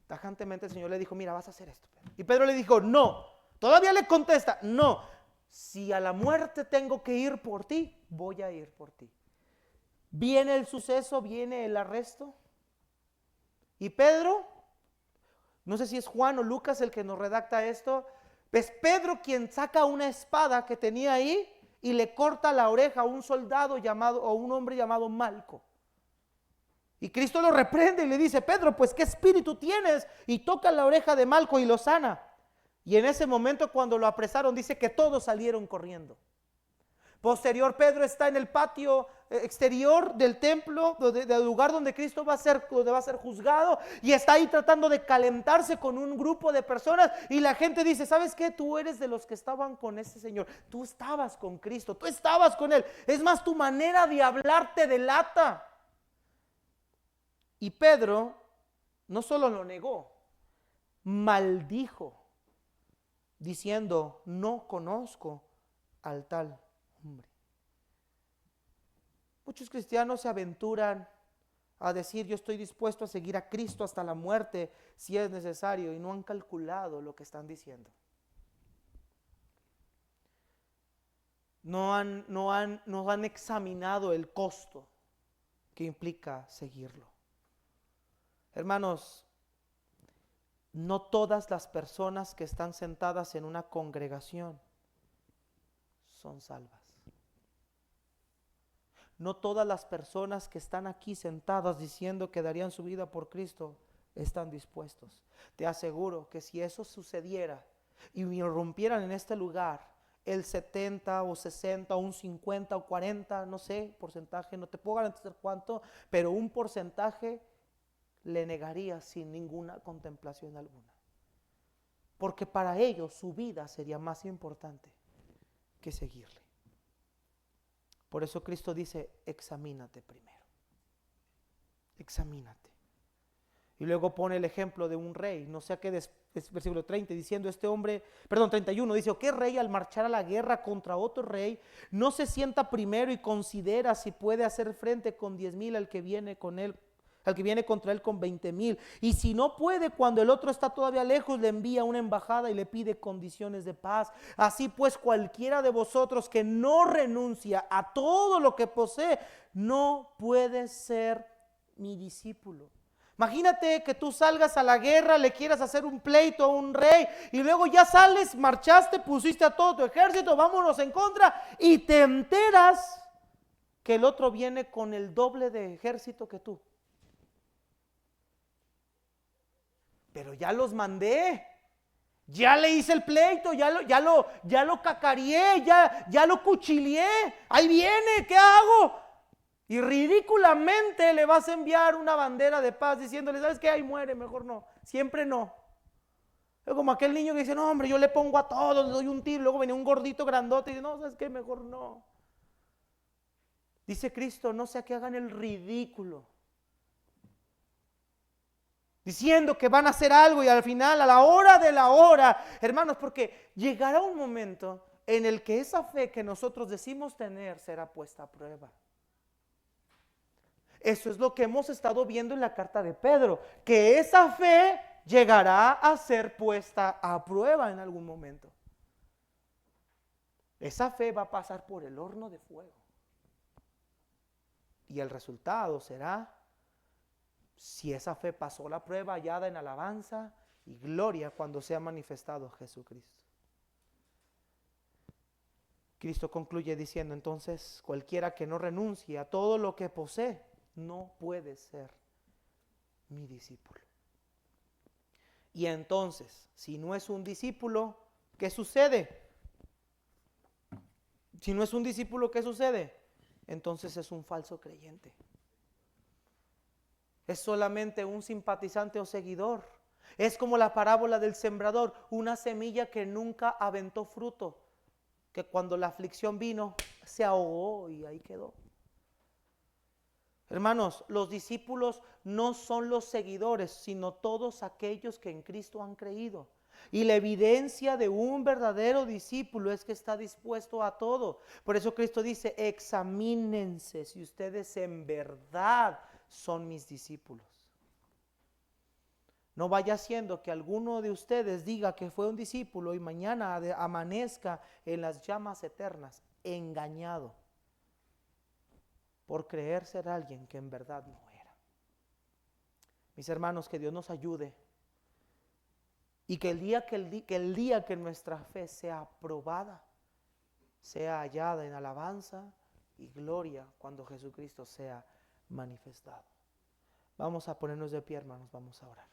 Tajantemente el Señor le dijo: mira, vas a hacer esto, Pedro. Y Pedro le dijo: no. Todavía le contesta: no. Si a la muerte tengo que ir por ti, voy a ir por ti. Viene el suceso, viene el arresto. Y Pedro, no sé si es Juan o Lucas el que nos redacta esto, es Pedro quien saca una espada que tenía ahí y le corta la oreja a un soldado llamado, o un hombre llamado Malco. Y Cristo lo reprende y le dice: Pedro, pues ¿qué espíritu tienes? Y toca la oreja de Malco y lo sana. Y en ese momento, cuando lo apresaron, dice que todos salieron corriendo. Posterior, Pedro está en el patio exterior del templo, del lugar donde Cristo va a ser juzgado, y está ahí tratando de calentarse con un grupo de personas, y la gente dice: ¿sabes qué? Tú eres de los que estaban con ese Señor, tú estabas con Cristo, tú estabas con Él, es más, tu manera de hablar te delata. Y Pedro no solo lo negó, maldijo, diciendo: no conozco al tal hombre. Muchos cristianos se aventuran a decir: yo estoy dispuesto a seguir a Cristo hasta la muerte si es necesario, y no han calculado lo que están diciendo. No han examinado el costo que implica seguirlo. Hermanos, No todas las personas que están sentadas en una congregación son salvas. No todas las personas que están aquí sentadas diciendo que darían su vida por Cristo están dispuestos. Te aseguro que si eso sucediera y irrumpieran en este lugar, el 70 o 60 o un 50 o 40, no sé, porcentaje, no te puedo garantizar cuánto, pero un porcentaje le negaría sin ninguna contemplación alguna. Porque para ellos su vida sería más importante que seguirle. Por eso Cristo dice, examínate primero. Examínate. Y luego pone el ejemplo de un rey, no sé a qué, versículo 30, diciendo 31, dice, ¿o qué rey al marchar a la guerra contra otro rey no se sienta primero y considera si puede hacer frente con 10,000 al que viene contra él con 20,000? Y si no puede, cuando el otro está todavía lejos, le envía una embajada y le pide condiciones de paz. Así pues, cualquiera de vosotros que no renuncia a todo lo que posee, no puede ser mi discípulo. Imagínate que tú salgas a la guerra, le quieras hacer un pleito a un rey y luego ya sales, marchaste, pusiste a todo tu ejército, vámonos en contra, y te enteras que el otro viene con el doble de ejército que tú. Pero ya los mandé, ya le hice el pleito, ya lo cacareé, ya lo cuchileé, ahí viene, ¿qué hago? Y ridículamente le vas a enviar una bandera de paz diciéndole, ¿sabes qué? Ahí muere, mejor no, siempre no. Es como aquel niño que dice, no hombre, yo le pongo a todos, le doy un tiro, luego venía un gordito grandote y dice, no, ¿sabes qué? Mejor no. Dice Cristo, no sea que hagan el ridículo, diciendo que van a hacer algo y al final, a la hora de la hora, hermanos, porque llegará un momento en el que esa fe que nosotros decimos tener será puesta a prueba. Eso es lo que hemos estado viendo en la carta de Pedro, que esa fe llegará a ser puesta a prueba en algún momento. Esa fe va a pasar por el horno de fuego. Y el resultado será, si esa fe pasó la prueba, hallada en alabanza y gloria cuando sea manifestado Jesucristo. Cristo concluye diciendo, entonces, cualquiera que no renuncie a todo lo que posee, no puede ser mi discípulo. Y entonces, si no es un discípulo, ¿qué sucede? Si no es un discípulo, ¿qué sucede? Entonces es un falso creyente. Es solamente un simpatizante o seguidor. Es como la parábola del sembrador, una semilla que nunca aventó fruto, que cuando la aflicción vino, se ahogó y ahí quedó. Hermanos, los discípulos no son los seguidores, sino todos aquellos que en Cristo han creído. Y la evidencia de un verdadero discípulo es que está dispuesto a todo. Por eso Cristo dice, examínense si ustedes en verdad son mis discípulos. No vaya siendo que alguno de ustedes diga que fue un discípulo y mañana amanezca en las llamas eternas, engañado por creer ser alguien que en verdad no era. Mis hermanos, que Dios nos ayude y que el día que nuestra fe sea aprobada, sea hallada en alabanza y gloria cuando Jesucristo sea manifestado. Vamos a ponernos de pie, hermanos, vamos a orar.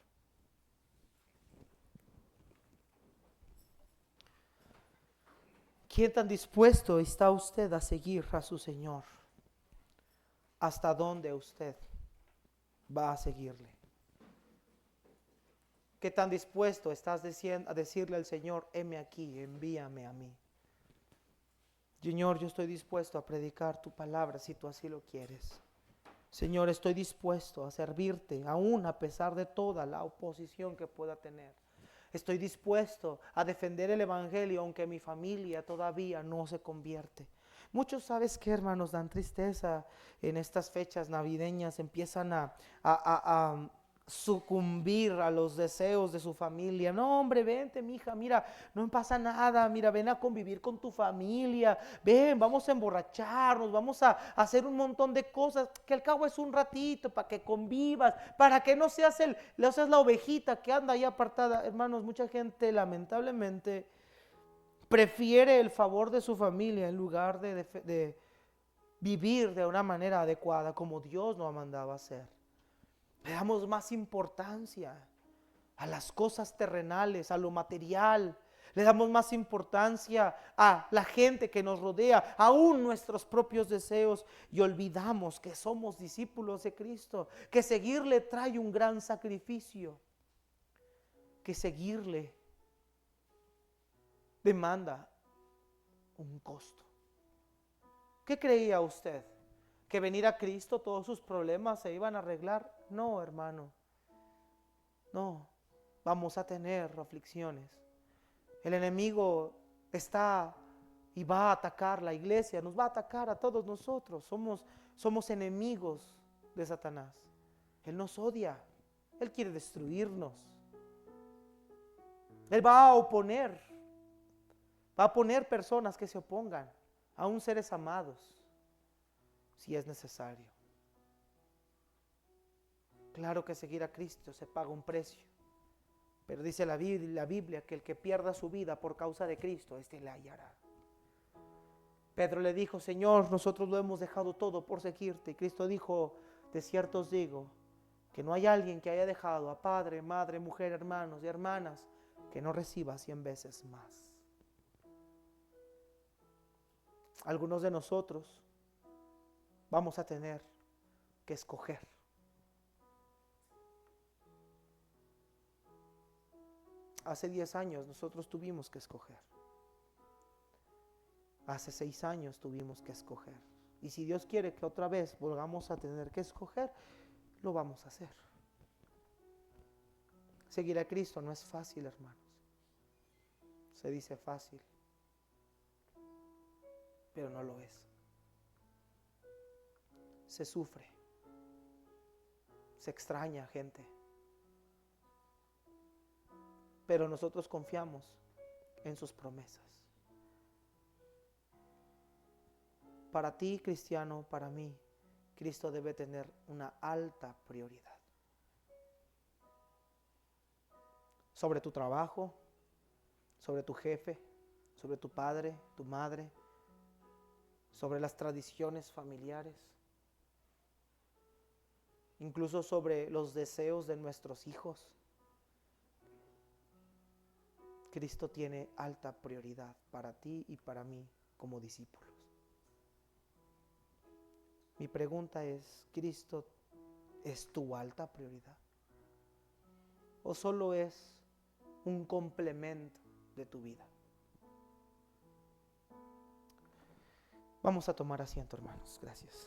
¿Quién tan dispuesto está usted a seguir a su Señor? ¿Hasta dónde usted va a seguirle? ¿Qué tan dispuesto estás a decirle al Señor, heme aquí, envíame a mí? Señor, yo estoy dispuesto a predicar tu palabra si tú así lo quieres. Señor, estoy dispuesto a servirte, aún a pesar de toda la oposición que pueda tener. Estoy dispuesto a defender el evangelio, aunque mi familia todavía no se convierte. Muchos, ¿sabes qué, hermanos? Dan tristeza en estas fechas navideñas, empiezan a sucumbir a los deseos de su familia. No, hombre, vente, mija, mira, no pasa nada, mira, ven a convivir con tu familia, ven, vamos a emborracharnos, vamos a hacer un montón de cosas, que al cabo es un ratito, para que convivas, para que no seas la ovejita que anda ahí apartada. Hermanos, mucha gente lamentablemente prefiere el favor de su familia en lugar de vivir de una manera adecuada como Dios nos ha mandado a hacer. Le damos más importancia a las cosas terrenales, a lo material. Le damos más importancia a la gente que nos rodea, aún nuestros propios deseos, y olvidamos que somos discípulos de Cristo, que seguirle trae un gran sacrificio, que seguirle demanda un costo. ¿Qué creía usted? ¿Que venir a Cristo todos sus problemas se iban a arreglar? No, hermano. No, vamos a tener aflicciones. El enemigo está y va a atacar la iglesia, nos va a atacar a todos nosotros. Somos enemigos de Satanás. Él nos odia, él quiere destruirnos. Él va a poner personas que se opongan, aún seres amados, si es necesario. Claro que seguir a Cristo se paga un precio. Pero dice la Biblia que el que pierda su vida por causa de Cristo, este la hallará. Pedro le dijo: Señor, nosotros lo hemos dejado todo por seguirte. Y Cristo dijo: de cierto os digo, que no hay alguien que haya dejado a padre, madre, mujer, hermanos y hermanas, que no reciba 100 veces más. Algunos de nosotros vamos a tener que escoger. Hace 10 años nosotros tuvimos que escoger. Hace 6 años tuvimos que escoger. Y si Dios quiere que otra vez volvamos a tener que escoger, lo vamos a hacer. Seguir a Cristo no es fácil, hermanos. Se dice fácil, pero no lo es. Se sufre. Se extraña gente. Pero nosotros confiamos en sus promesas. Para ti, cristiano, para mí, Cristo debe tener una alta prioridad. Sobre tu trabajo, sobre tu jefe, sobre tu padre, tu madre, sobre las tradiciones familiares, incluso sobre los deseos de nuestros hijos. Cristo tiene alta prioridad para ti y para mí como discípulos. Mi pregunta es: ¿Cristo es tu alta prioridad? ¿O solo es un complemento de tu vida? Vamos a tomar asiento, hermanos. Gracias.